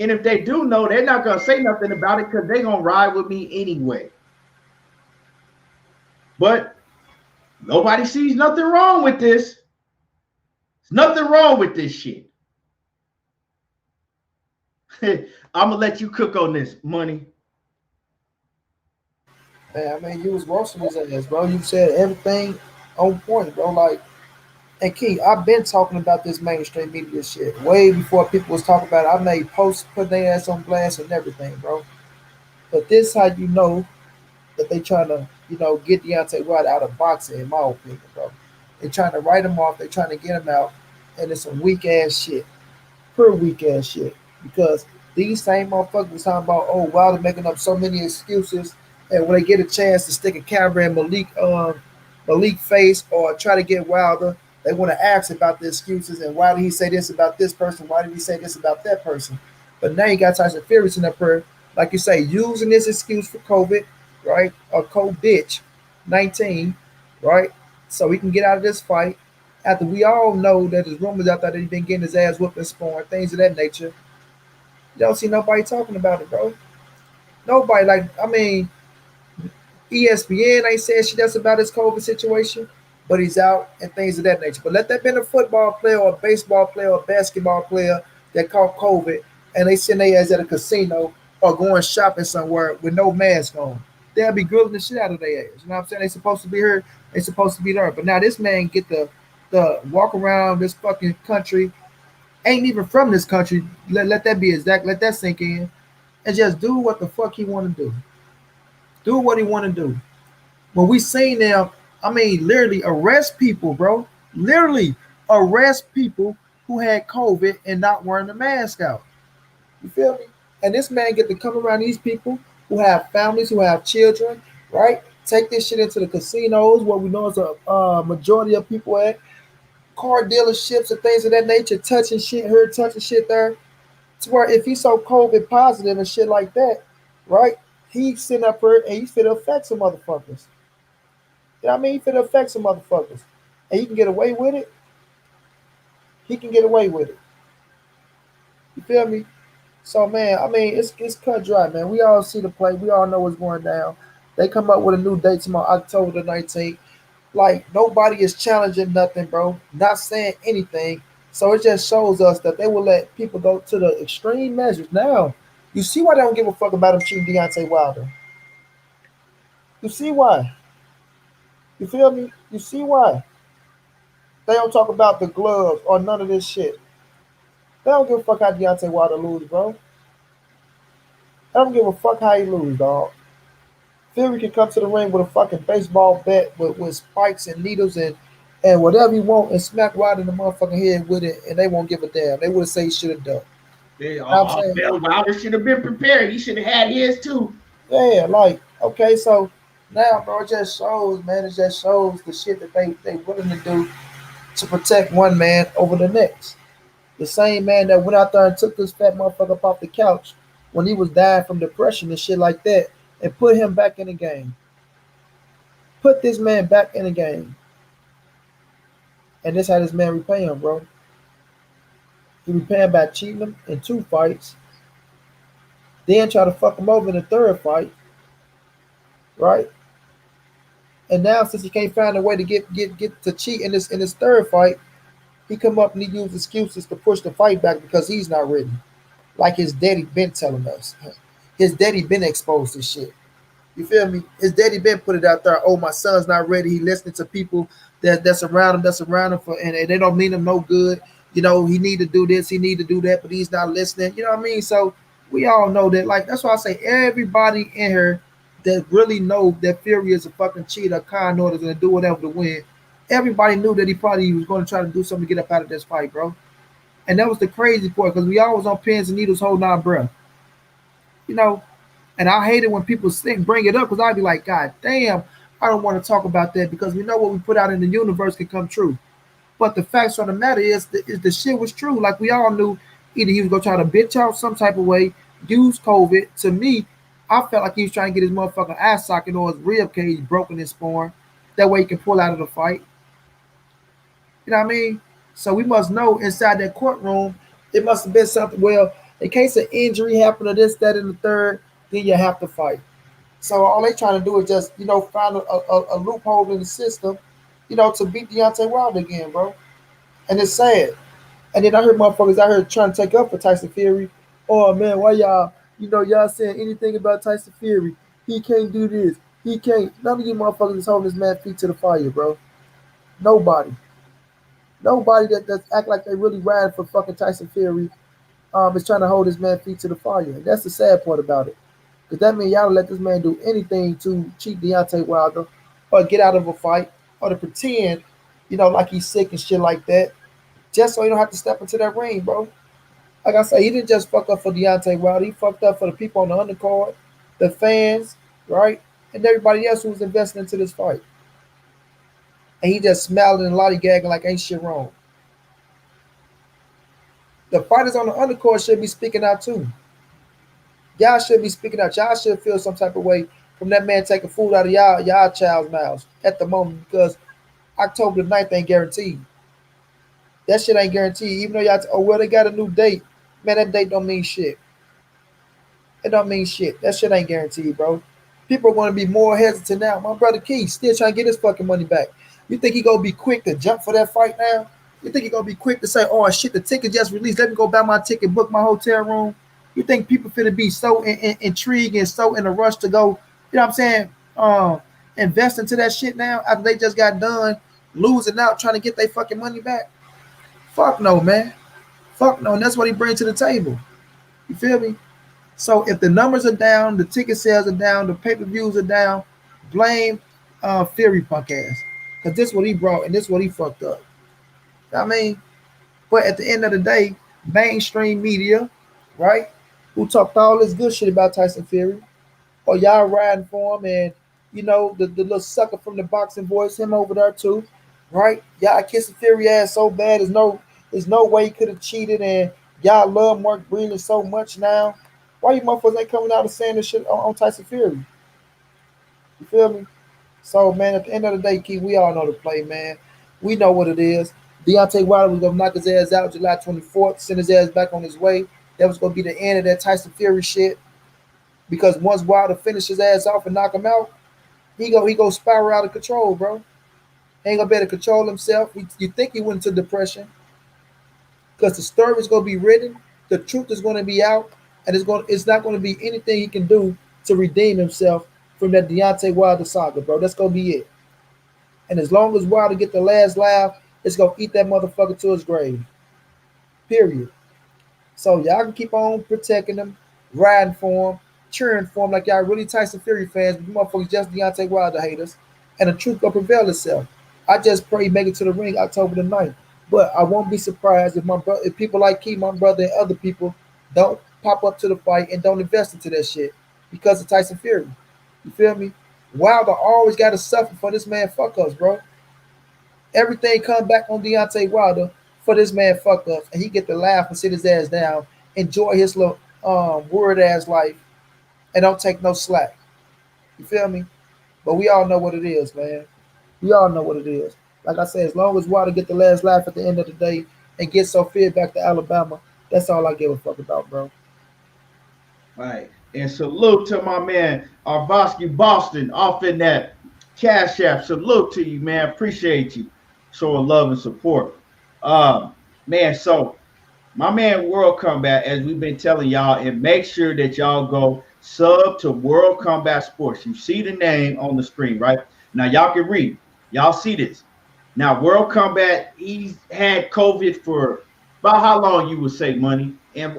And if they do know, they're not going to say nothing about it because they're going to ride with me anyway. But nobody sees nothing wrong with this. There's nothing wrong with this shit. I'm going to let you cook on this, money. Man, I mean, you was roasting his ass, bro. You said everything on point, bro. Like, and Key, I've been talking about this mainstream media shit way before people was talking about it. I made posts, put their ass on blast and everything, bro. But this how you know that they trying to, get Deontay Wilder out of boxing, in my opinion, bro. They trying to write him off. They trying to get him out, and it's some weak ass shit, pure weak ass shit. Because these same motherfuckers was talking about, oh, Wilder making up so many excuses, and when they get a chance to stick a camera in Malik face or try to get Wilder, they want to ask about the excuses and why did he say this about this person? Why did he say this about that person? But now you got Tyson Fury in up here, like you say, using this excuse for COVID, right? Or Cobitch-19, right? So he can get out of this fight. After we all know that there's rumors out there that he's been getting his ass whooped and scorned, things of that nature. You don't see nobody talking about it, bro. Nobody. Like, I mean, ESPN ain't saying shit else about his COVID situation, but he's out and things of that nature. But let that been a football player or a baseball player or a basketball player that caught COVID and they send their ass at a casino or going shopping somewhere with no mask on. They'll be grilling the shit out of their ass. You know what I'm saying? They supposed to be here, they supposed to be there. But now this man get the walk around this fucking country, ain't even from this country. Let that be exact, let that sink in. And just do what the fuck he wanna do. Do what he wanna do. When we seen them, I mean, literally arrest people, bro. Literally arrest people who had COVID and not wearing the mask out. You feel me? And this man get to come around these people who have families, who have children, right? Take this shit into the casinos where we know it's a majority of people at car dealerships and things of that nature, touching shit here, touching shit there. To where if he's so COVID positive and shit like that, right? He's sitting up here and he's finna affect some motherfuckers. You know what I mean? He finna affect some motherfuckers. And he can get away with it. He can get away with it. You feel me? So man, I mean, it's cut dry, man. We all see the play. We all know what's going down. They come up with a new date tomorrow, October the 19th. Like nobody is challenging nothing, bro. Not saying anything. So it just shows us that they will let people go to the extreme measures. Now, you see why they don't give a fuck about him cheating Deontay Wilder. You see why. You feel me? You see why. They don't talk about the gloves or none of this shit. They don't give a fuck how Deontay Wilder lose, bro. They don't give a fuck how he lose, dog. Fury can come to the ring with a fucking baseball bat with spikes and needles and whatever he want and smack Wilder in the motherfucking head with it, and they won't give a damn. They would say he should have done. They, You know what I'm saying? Wilder should have been prepared. He should have had his too. Yeah, like, okay, so now, bro, it just shows, man, it just shows the shit that they willing to do to protect one man over the next. The same man that went out there and took this fat motherfucker up off the couch when he was dying from depression and shit like that and put him back in the game. Put this man back in the game. And this how this man repay him, bro. He repay him by cheating him in 2 fights, then try to fuck him over in the third fight, right? And now since he can't find a way to get to cheat in this third fight, he come up and he use excuses to push the fight back because he's not ready. Like his daddy been telling us. His daddy been exposed to shit. You feel me? His daddy been put it out there. Oh, my son's not ready. He listening to people that's around him for, and they don't mean him no good. You know, he need to do this, he need to do that, but he's not listening. You know what I mean? So we all know that. Like that's why I say everybody in here that really know that Fury is a fucking cheater, con artist, gonna do whatever to win. Everybody knew that he probably was going to try to do something to get up out of this fight, bro. And that was the crazy part because we always on pins and needles holding our breath. You know, and I hate it when people bring it up because I'd be like, God damn, I don't want to talk about that because we know what we put out in the universe can come true. But the facts of the matter is the shit was true. Like we all knew either he was going to try to bitch out some type of way, use COVID. To me, I felt like he was trying to get his motherfucking eye socket or his rib cage broken and spawn. That way he can pull out of the fight. You know what I mean? So we must know inside that courtroom, it must have been something. Well, in case an injury happened or this, that, and the third, then you have to fight. So all they trying to do is just, find a loophole in the system, to beat Deontay Wilder again, bro. And it's sad. And then I heard motherfuckers out here trying to take up for Tyson Fury. Oh man, why y'all saying anything about Tyson Fury? He can't do this. He can't. None of you motherfuckers is holding this man's feet to the fire, bro. Nobody. Nobody that act like they really riding for fucking Tyson Fury is trying to hold this man's feet to the fire. And that's the sad part about it. Because that means y'all let this man do anything to cheat Deontay Wilder or get out of a fight or to pretend, like he's sick and shit like that, just so he don't have to step into that ring, bro. Like I said, he didn't just fuck up for Deontay Wilder. He fucked up for the people on the undercard, the fans, right? And everybody else who was investing into this fight. And he just smiling and lollygagging like ain't shit wrong. The fighters on the undercard should be speaking out too. Y'all should be speaking out. Y'all should feel some type of way from that man taking food out of y'all child's mouths at the moment because October the 9th ain't guaranteed. That shit ain't guaranteed. Even though well, they got a new date. Man, that date don't mean shit. It don't mean shit. That shit ain't guaranteed, bro. People are going to be more hesitant now. My brother Keith still trying to get his fucking money back. You think he going to be quick to jump for that fight now? You think he going to be quick to say, oh, shit, the ticket just released. Let me go buy my ticket, book my hotel room. You think people finna be so intrigued and so in a rush to go, you know what I'm saying, invest into that shit now after they just got done losing out trying to get their fucking money back? Fuck no, man. Fuck no. And that's what he brings to the table. You feel me? So if the numbers are down, the ticket sales are down, the pay-per-views are down, blame Fury punk ass. Because this is what he brought and this is what he fucked up. You know what I mean? But at the end of the day, mainstream media, right, who talked all this good shit about Tyson Fury, or y'all riding for him, and the little sucker from the boxing voice, him over there too, right? Y'all kissing Fury ass so bad, there's no way he could have cheated, and y'all love Mark Breland so much now. Why you motherfuckers ain't coming out and saying this shit on Tyson Fury? You feel me? So man, at the end of the day, Keith, we all know the play, man. We know what it is. Deontay Wilder was gonna knock his ass out July 24th, send his ass back on his way. That was gonna be the end of that Tyson Fury shit. Because once Wilder finish his ass off and knock him out, he go spiral out of control, bro. He ain't gonna be able to control himself. You think he went into depression because the story is gonna be written, the truth is gonna be out, and it's not gonna be anything he can do to redeem himself from that Deontay Wilder saga, bro. That's gonna be it. And as long as Wilder get the last laugh, it's gonna eat that motherfucker to his grave. Period. So y'all can keep on protecting him, riding for him, cheering for him like y'all really Tyson Fury fans, but you motherfuckers just Deontay Wilder haters. And the truth gonna prevail itself. I just pray he make it to the ring October the 9th. But I won't be surprised if people like Keith, my brother, and other people don't pop up to the fight and don't invest into that shit because of Tyson Fury. You feel me? Wilder always got to suffer for this man fuck us, bro. Everything come back on Deontay Wilder for this man fuck us, and he get to laugh and sit his ass down, enjoy his little word ass life, and don't take no slack. You feel me? But we all know what it is, man. We all know what it is. Like I said, as long as Wilder get the last laugh at the end of the day and get Sophia back to Alabama, that's all I give a fuck about, bro. Right. And salute to my man Arvosky Boston off in that Cash App. Salute to you, man. Appreciate you. Showing love and support. Man, so my man World Combat, as we've been telling y'all, and make sure that y'all go sub to World Combat Sports. You see the name on the screen, right? Now y'all can read. Y'all see this. Now, World Combat, he's had COVID for about how long you would say, Money? And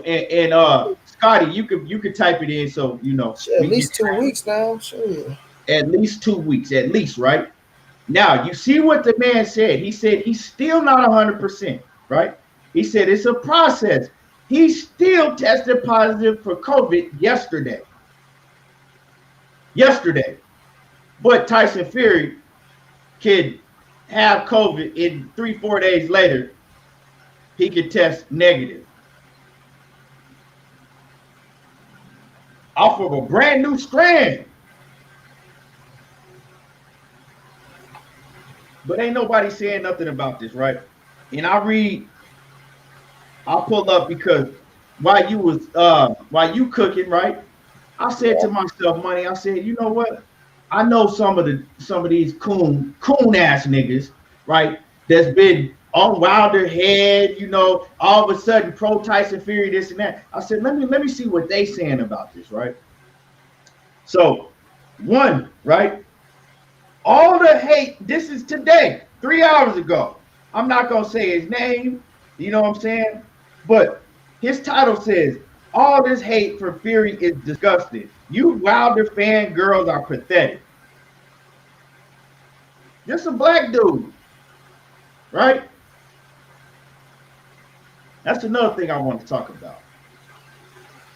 Scotty, you could type it in so you know. Shit, at least 2 weeks now. Sure. At least 2 weeks, at least, right? Now, you see what the man said. He said he's still not 100%, right? He said it's a process. He still tested positive for COVID yesterday. But Tyson Fury could have COVID in 3-4 days later. He could test negative off of a brand new strand. But ain't nobody saying nothing about this, right? And I'll pull up because while you cooking, right? I said to myself, Money, I said, you know what? I know some of these coon ass niggas, right? That's been on Wilder head, all of a sudden pro Tyson Fury, this and that. I said, let me see what they saying about this, right? So One, right? All the hate, this is today, 3 hours ago. I'm not going to say his name, you know what I'm saying? But his title says, all this hate for Fury is disgusting. You Wilder fan girls are pathetic. Just a black dude, right? That's another thing I want to talk about.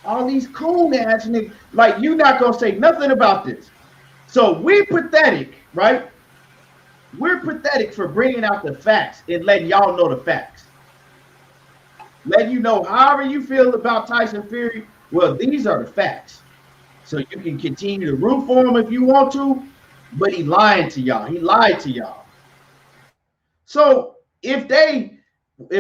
All these coon ass niggas, like you not going to say nothing about this. So we're pathetic, right? We're pathetic for bringing out the facts and letting y'all know the facts. Letting you know however you feel about Tyson Fury, well, these are the facts. So you can continue to root for him if you want to, but he lying to y'all. He lied to y'all. So if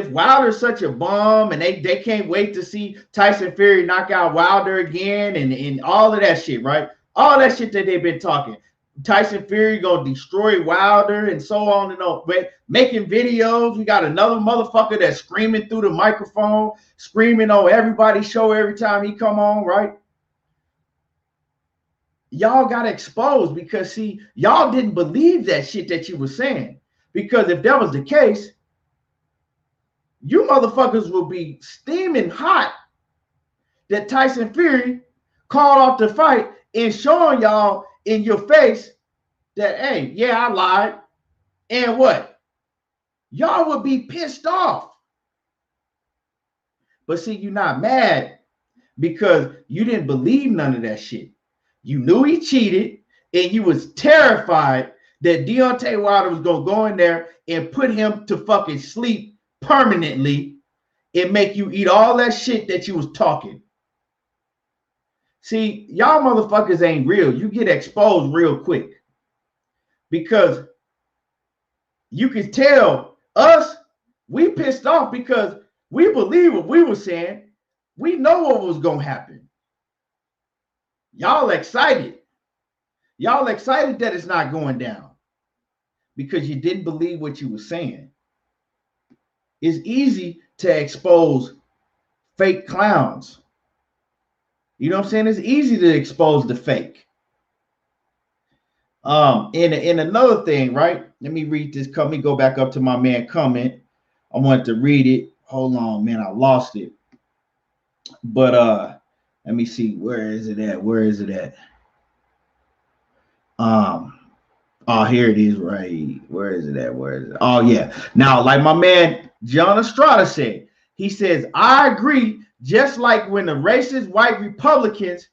Wilder's such a bum and they can't wait to see Tyson Fury knock out Wilder again and all of that shit, right? All that shit that they've been talking. Tyson Fury gonna destroy Wilder and so on and on. But making videos, we got another motherfucker that's screaming through the microphone, screaming on everybody's show every time he come on, right? Y'all got exposed because see, y'all didn't believe that shit that you were saying. Because if that was the case, you motherfuckers will be steaming hot that Tyson Fury called off the fight and showing y'all in your face that, hey, yeah, I lied. And what? Y'all would be pissed off. But see, you're not mad because you didn't believe none of that shit. You knew he cheated and you was terrified that Deontay Wilder was going to go in there and put him to fucking sleep permanently and make you eat all that shit that you was talking. See, y'all motherfuckers ain't real. You get exposed real quick because you can tell us, we pissed off because we believe what we were saying. We know what was going to happen. Y'all excited. Y'all excited that it's not going down because you didn't believe what you were saying. It's easy to expose fake clowns. You know what I'm saying? It's easy to expose the fake. And another thing, right? Let me read this. Let me go back up to my man comment. I wanted to read it. Hold on, man. I lost it. But let me see. Where is it at? Where is it at? Oh, here it is, right. Where is it at? Where is it? Oh, yeah. Now, like my man John Estrada said, he says, I agree, just like when the racist white Republicans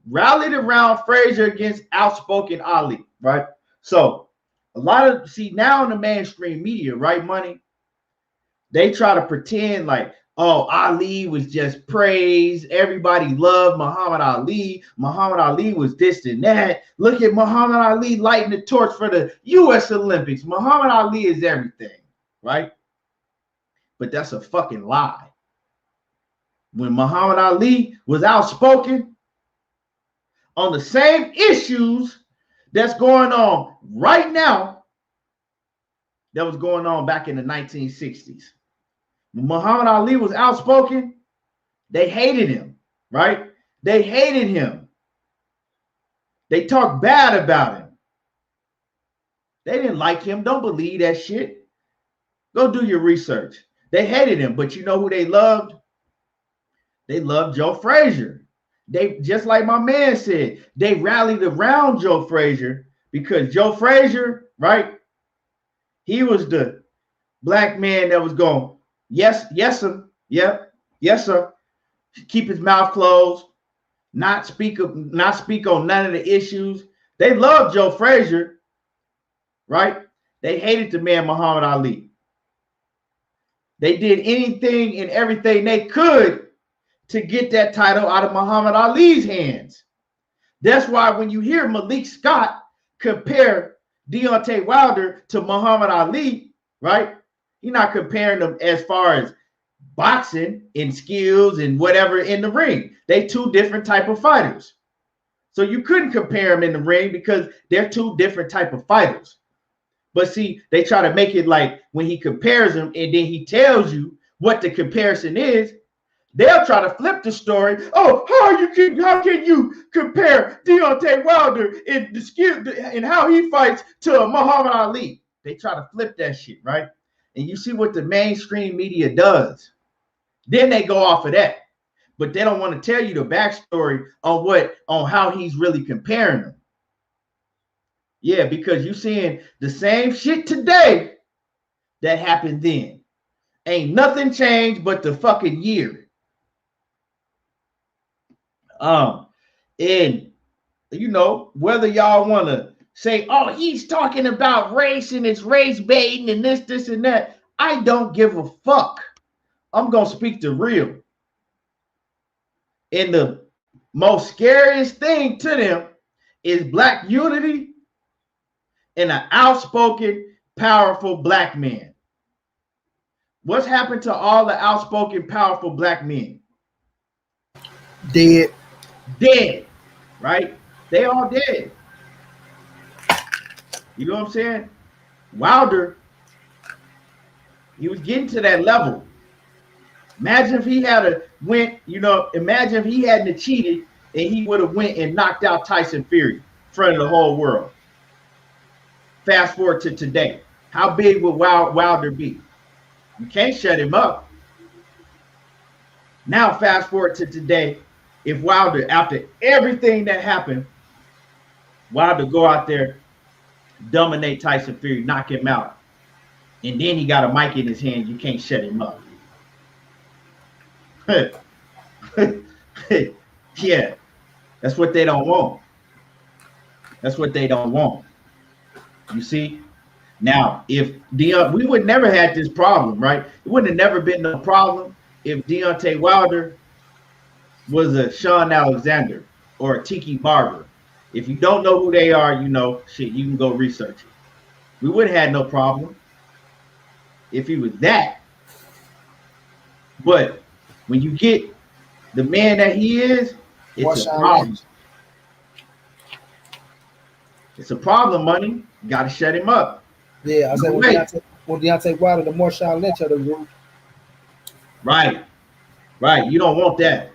rallied around Frazier against outspoken Ali, right? So a lot of, see, now in the mainstream media, right, Money, they try to pretend like, oh, Ali was just praised. Everybody loved Muhammad Ali. Muhammad Ali was this and that. Look at Muhammad Ali lighting the torch for the U.S. Olympics. Muhammad Ali is everything, right? But that's a fucking lie. When Muhammad Ali was outspoken on the same issues that's going on right now that was going on back in the 1960s. When Muhammad Ali was outspoken, they hated him, right? They hated him. They talked bad about him. They didn't like him. Don't believe that shit. Go do your research. They hated him, but you know who they loved? They loved Joe Frazier. They, just like my man said, they rallied around Joe Frazier because Joe Frazier, right? He was the black man that was going, yes, sir. Yep, yes, sir. Keep his mouth closed, not speak on none of the issues. They loved Joe Frazier, right? They hated the man Muhammad Ali. They did anything and everything they could to get that title out of Muhammad Ali's hands. That's why when you hear Malik Scott compare Deontay Wilder to Muhammad Ali, right? He's not comparing them as far as boxing and skills and whatever in the ring. They two different type of fighters. So you couldn't compare them in the ring because they're two different type of fighters. But see, they try to make it like when he compares them and then he tells you what the comparison is, They'll try to flip the story. Oh, how can you compare Deontay Wilder in the skill and how he fights to Muhammad Ali? They try to flip that shit, right? And you see what the mainstream media does. Then they go off of that. But they don't want to tell you the backstory on how he's really comparing them. Yeah, because you're seeing the same shit today that happened then. Ain't nothing changed but the fucking year. And you know, whether y'all want to say, oh, he's talking about race and it's race baiting and this, and that, I don't give a fuck. I'm gonna speak the real. And the most scariest thing to them is black unity and an outspoken, powerful black man. What's happened to all the outspoken, powerful black men? Dead. Dead, right? They all dead. You know what I'm saying? Wilder, he was getting to that level. Imagine if he had imagine if he hadn't cheated and he would have went and knocked out Tyson Fury in front of the whole world. Fast forward to today. How big would Wilder be? You can't shut him up. Now fast forward to today. If Wilder, after everything that happened, Wilder go out there, dominate Tyson Fury, knock him out, and then he got a mic in his hand, you can't shut him up. Yeah, that's what they don't want. That's what they don't want. You see? Now, if we would never had this problem, right? It wouldn't have never been no problem if Deontay Wilder was a Sean Alexander or a Tiki Barber. If you don't know who they are, you know, shit, you can go research it. We would have had no problem if he was that. But when you get the man that he is, it's a problem. It's a problem, money. You got to shut him up. Yeah, I said when Deontay Wilder, the Marshawn Lynch of the group. Right. You don't want that.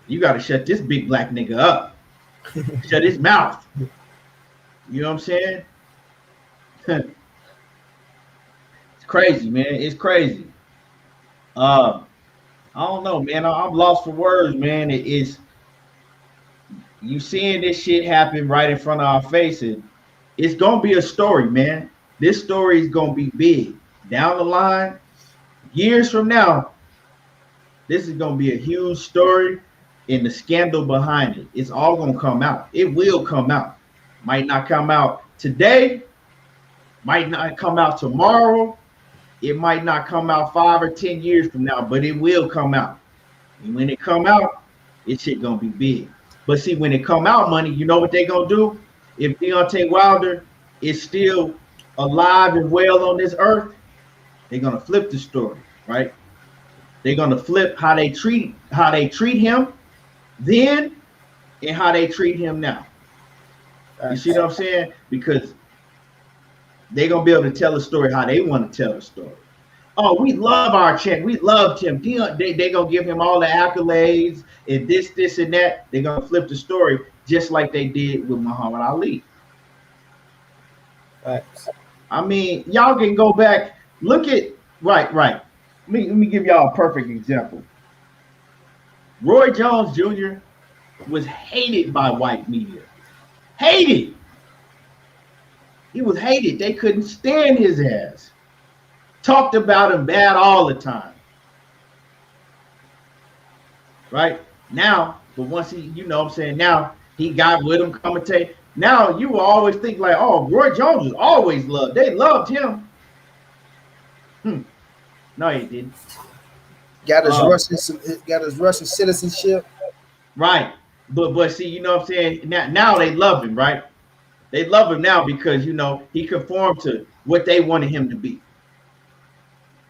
You got to shut this big black nigga up. Shut his mouth. You know what I'm saying? It's crazy, man. It's crazy. I don't know, man. I'm lost for words, man. It is you seeing this shit happen right in front of our faces. It's gonna be a story, man. This story is gonna be big down the line. Years from now, this is gonna be a huge story, and the scandal behind it. It's all gonna come out. It will come out. Might not come out today. Might not come out tomorrow. It might not come out 5 or 10 years from now, but it will come out. And when it come out, it's shit gonna be big. But see, when it come out, money, you know what they gonna do? If Deontay Wilder is still alive and well on this earth, they're gonna flip the story, right? They're gonna flip how they treat him then and how they treat him now. You see what I'm saying? Because they're gonna be able to tell a story how they want to tell the story. Oh, we love our champ. We loved him. They gonna give him all the accolades and this, and that. They're gonna flip the story just like they did with Muhammad Ali. Right. I mean, y'all can go back, look at right. Let me give y'all a perfect example. Roy Jones Jr. was hated by white media. Hated. He was hated. They couldn't stand his ass. Talked about him bad all the time. Right? Now, but once he, you know what I'm saying, now he got with him, commentate. Now you will always think like, oh, Roy Jones was always loved. They loved him. No, he didn't. Got his Russian citizenship. Right. But see, you know what I'm saying? Now they love him, right? They love him now because, you know, he conformed to what they wanted him to be.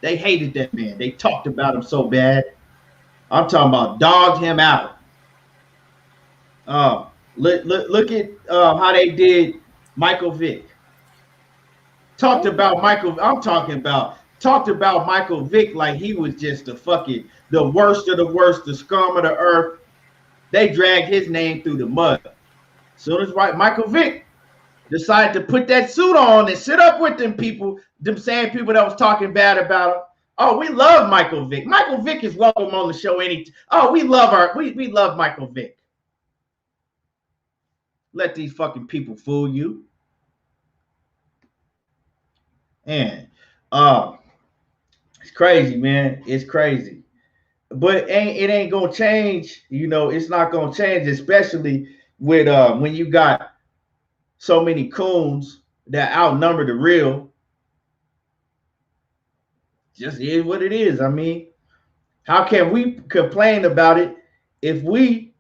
They hated that man. They talked about him so bad. I'm talking about dogged him out. Look at how they did Michael Vick. Talked about Michael. I'm talking about talked about Michael Vick like he was just the worst of the worst, the scum of the earth. They dragged his name through the mud. Soon as Michael Vick decided to put that suit on and sit up with them same people that was talking bad about him. Oh, we love Michael Vick. Michael Vick is welcome on the show we love Michael Vick. Let these fucking people fool you. And it's crazy, man. It's crazy. But it ain't gonna change, it's not gonna change, especially with when you got so many coons that outnumber the real. Just is what it is. I mean, how can we complain about it if we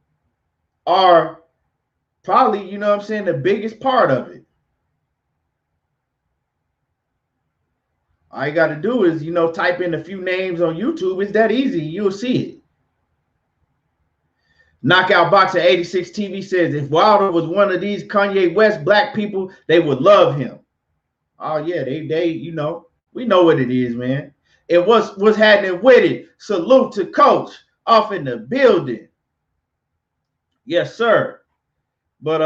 are probably, the biggest part of it? All you got to do is, type in a few names on YouTube. It's that easy. You'll see it. Knockout Boxer 86 TV says if Wilder was one of these Kanye West black people, they would love him. Oh yeah, they we know what it is, man. It what's happening with it. Salute to Coach off in the building. Yes, sir. But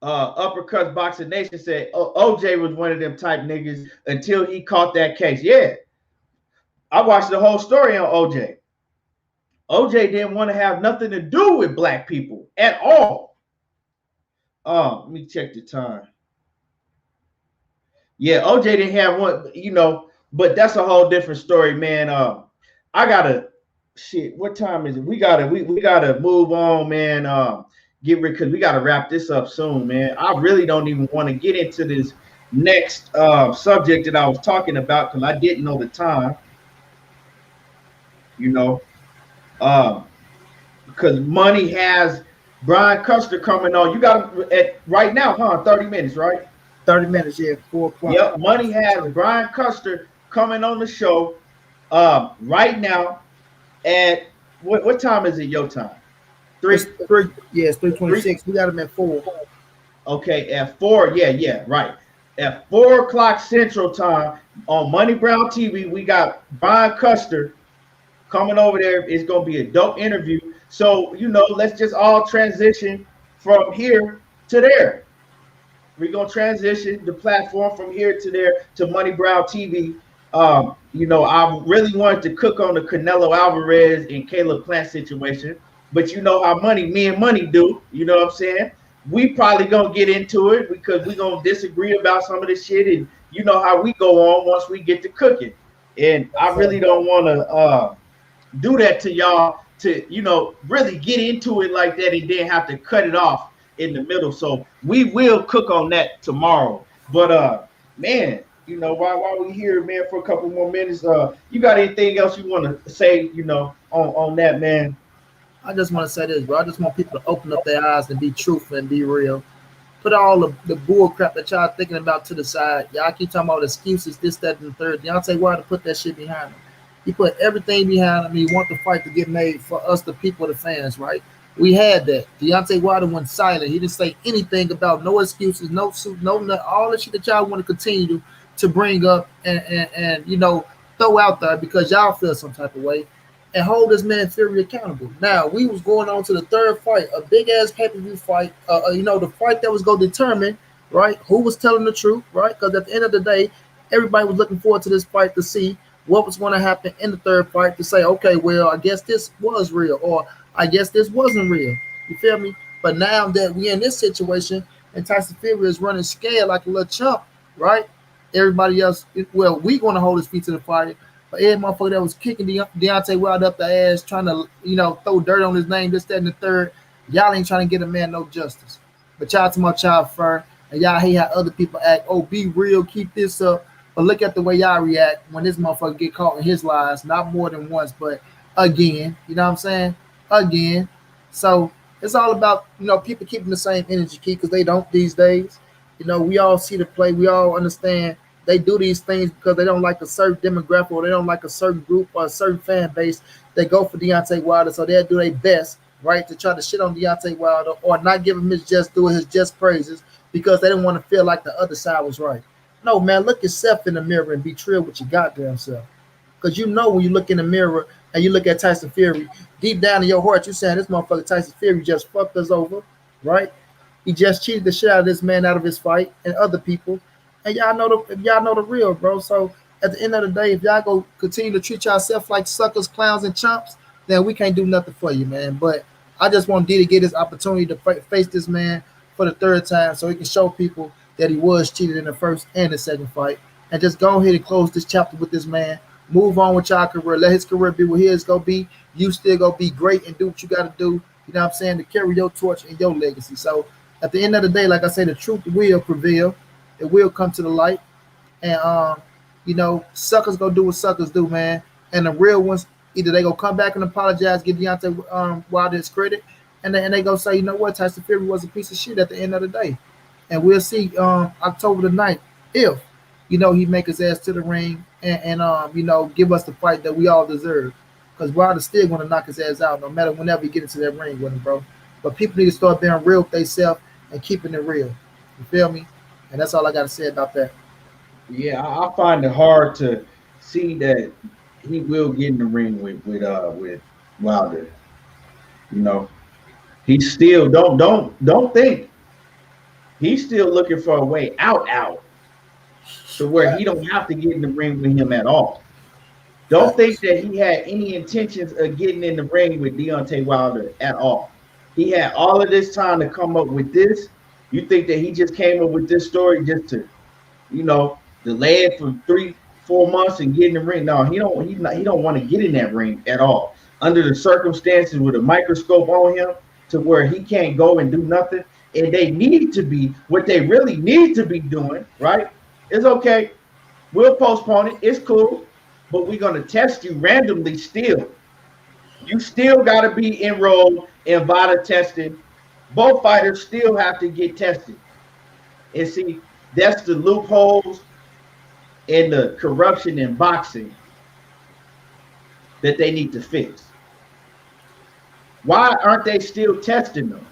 Uppercuts Boxing Nation said OJ was one of them type niggas until he caught that case. Yeah. I watched the whole story on OJ. OJ didn't want to have nothing to do with black people at all. Let me check the time. Yeah, OJ didn't have one, but that's a whole different story, man. I gotta what time is it? We gotta move on, man. Get rid, because we gotta wrap this up soon, man. I really don't even want to get into this next subject that I was talking about because I didn't know the time. Because Money has Brian Custer coming on. You got at right now, 30 minutes, right? 30 minutes, yeah, 4 o'clock. Yep, Money has Brian Custer coming on the show right now at what time is it your time? It's 3:26. We got him at 4. Okay, at 4, yeah, right. At 4 o'clock Central Time on Money Brown TV, we got Brian Custer coming over there. It's gonna be a dope interview. So let's just all transition from here to there. We're gonna transition the platform from here to there to Money Brown TV. I really wanted to cook on the Canelo Alvarez and Caleb Plant situation, but you know how me and Money do. You know what I'm saying? We probably gonna get into it because we're gonna disagree about some of this shit, and you know how we go on once we get to cooking. And I really don't want to do that to y'all to really get into it like that and then have to cut it off in the middle. So we will cook on that tomorrow. But man, while we here, man, for a couple more minutes, you got anything else you want to say, on that, man? I just want to say this, bro. I just want people to open up their eyes and be truthful and be real. Put all the bull crap that y'all thinking about to the side. Y'all keep talking about excuses, this, that, and the third. Deontay Wilder put that shit behind him. He put everything behind him. He want the fight to get made for us, the people, the fans, right? We had that. Deontay Wilder went silent. He didn't say anything about no excuses, no suit, no all the shit that y'all want to continue to bring up and throw out there because y'all feel some type of way and hold this man Fury accountable. Now, we was going on to the third fight, a big-ass pay-per-view fight, the fight that was going to determine, right, who was telling the truth, right? Because at the end of the day, everybody was looking forward to this fight to see what was going to happen in the third fight to say, okay, well, I guess this was real or I guess this wasn't real. You feel me? But now that we in this situation and Tyson Fury is running scared like a little chump, right? Everybody else, well, we going to hold his feet to the fire. But every motherfucker that was kicking Deontay Wilder up the ass, trying to, throw dirt on his name, this, that, and the third, y'all ain't trying to get a man no justice. But y'all to my child fair, and y'all hate how other people act. Oh, be real, keep this up. But look at the way y'all react when this motherfucker get caught in his lies, not more than once, but again. You know what I'm saying? Again. So it's all about, people keeping the same energy, because they don't these days. We all see the play. We all understand they do these things because they don't like a certain demographic or they don't like a certain group or a certain fan base. They go for Deontay Wilder, so they'll do their best, right, to try to shit on Deontay Wilder or not give him his just due, his just praises, because they didn't want to feel like the other side was right. No, man, look yourself in the mirror and be true with your goddamn self. Because you know when you look in the mirror and you look at Tyson Fury, deep down in your heart, you're saying this motherfucker Tyson Fury just fucked us over, right? He just cheated the shit out of this man out of his fight and other people. And y'all know the real, bro. So at the end of the day, if y'all go continue to treat yourself like suckers, clowns, and chumps, then we can't do nothing for you, man. But I just want D to get this opportunity to face this man for the third time so he can show people that he was cheated in the first and the second fight. And just go ahead and close this chapter with this man. Move on with y'all career. Let his career be what his go be. You still go be great and do what you got to do. You know what I'm saying? To carry your torch and your legacy. So at the end of the day, like I say, the truth will prevail. It will come to the light. And suckers go do what suckers do, man. And the real ones, either they go come back and apologize, give Deontay Wilder his credit, and they go say, you know what, Tyson Fury was a piece of shit at the end of the day. And we'll see October the 9th if he make his ass to the ring and give us the fight that we all deserve. Because Wilder's still going to knock his ass out no matter whenever he get into that ring with him, bro. But people need to start being real with themselves and keeping it real. You feel me? And that's all I got to say about that. Yeah, I find it hard to see that he will get in the ring with Wilder. He still don't think he's still looking for a way out to where he don't have to get in the ring with him at all. Don't think that he had any intentions of getting in the ring with Deontay Wilder at all. He had all of this time to come up with this. You think that he just came up with this story just to, delay it for 3-4 months and get in the ring? No, he don't want to get in that ring at all. Under the circumstances with a microscope on him to where he can't go and do nothing. And they need to be, what they really need to be doing, right? It's okay. We'll postpone it. It's cool. But we're going to test you randomly still. You still got to be enrolled in VADA testing. Both fighters still have to get tested. And see, that's the loopholes and the corruption in boxing that they need to fix. Why aren't they still testing them?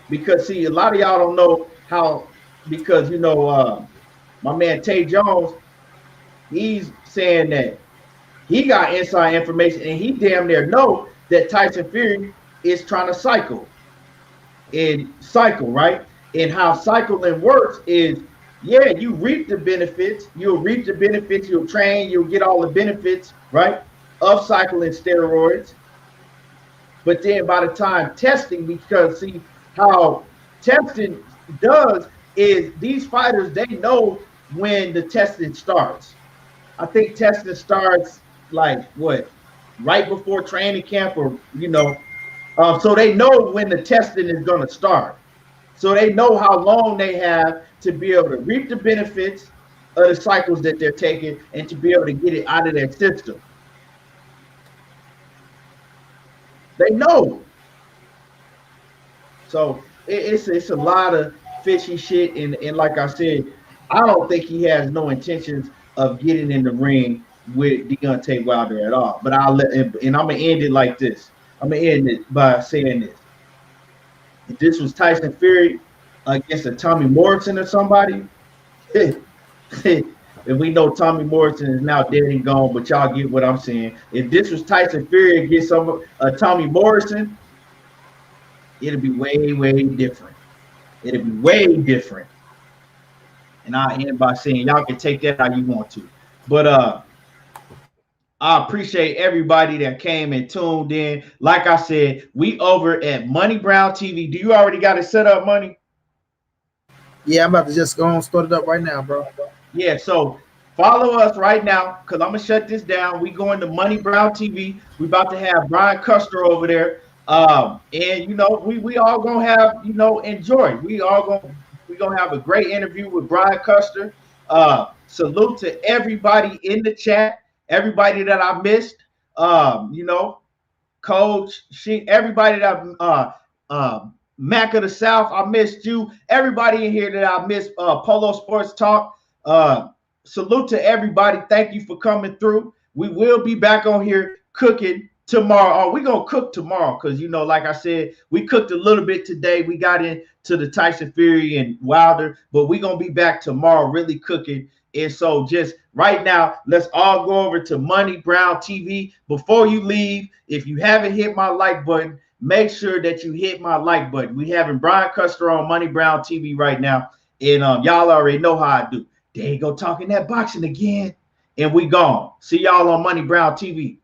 Because, see, a lot of y'all don't know how, because, my man Tay Jones, he's saying that he got inside information and he damn near know that Tyson Fury is trying to cycle, right? And how cycling works is, yeah, you reap the benefits. You'll reap the benefits. You'll train. You'll get all the benefits, right, of cycling steroids. But then by the time testing, because see how testing does is these fighters, they know when the testing starts. I think testing starts like what, right before training camp, or so they know when the testing is going to start. So they know how long they have to be able to reap the benefits of the cycles that they're taking and to be able to get it out of their system. They know. So it's a lot of fishy shit. And like I said, I don't think he has no intentions of getting in the ring with Deontay Wilder at all. But I'm gonna end it like this. I'm gonna end it by saying this. If this was Tyson Fury against a Tommy Morrison or somebody, and we know Tommy Morrison is now dead and gone, but y'all get what I'm saying. If this was Tyson Fury against Tommy Morrison, it'd be way, way different. It'd be way different. And I'll end by saying y'all can take that how you want to. But I appreciate everybody that came and tuned in. Like I said, we over at Money Brown TV. Do you already got it set up, Money? Yeah, I'm about to just go and start it up right now, bro. Yeah, so follow us right now because I'm going to shut this down. We going to Money Brown TV. We about to have Brian Custer over there. And, we all going to have, enjoy. We going to have a great interview with Brian Custer. Salute to everybody in the chat. Everybody that I missed, Coach, everybody that Mac of the South, I missed you. Everybody in here that I missed, Polo Sports Talk. Salute to everybody. Thank you for coming through. We will be back on here cooking tomorrow. Oh, we're gonna cook tomorrow because like I said, we cooked a little bit today. We got into the Tyson Fury and Wilder, but we're gonna be back tomorrow really cooking. And so just right now, let's all go over to Money Brown TV. Before you leave, if you haven't hit my like button, make sure that you hit my like button. We having Brian Custer on Money Brown TV right now. And y'all already know how I do. There you go, talking that boxing again. And we gone. See y'all on Money Brown TV.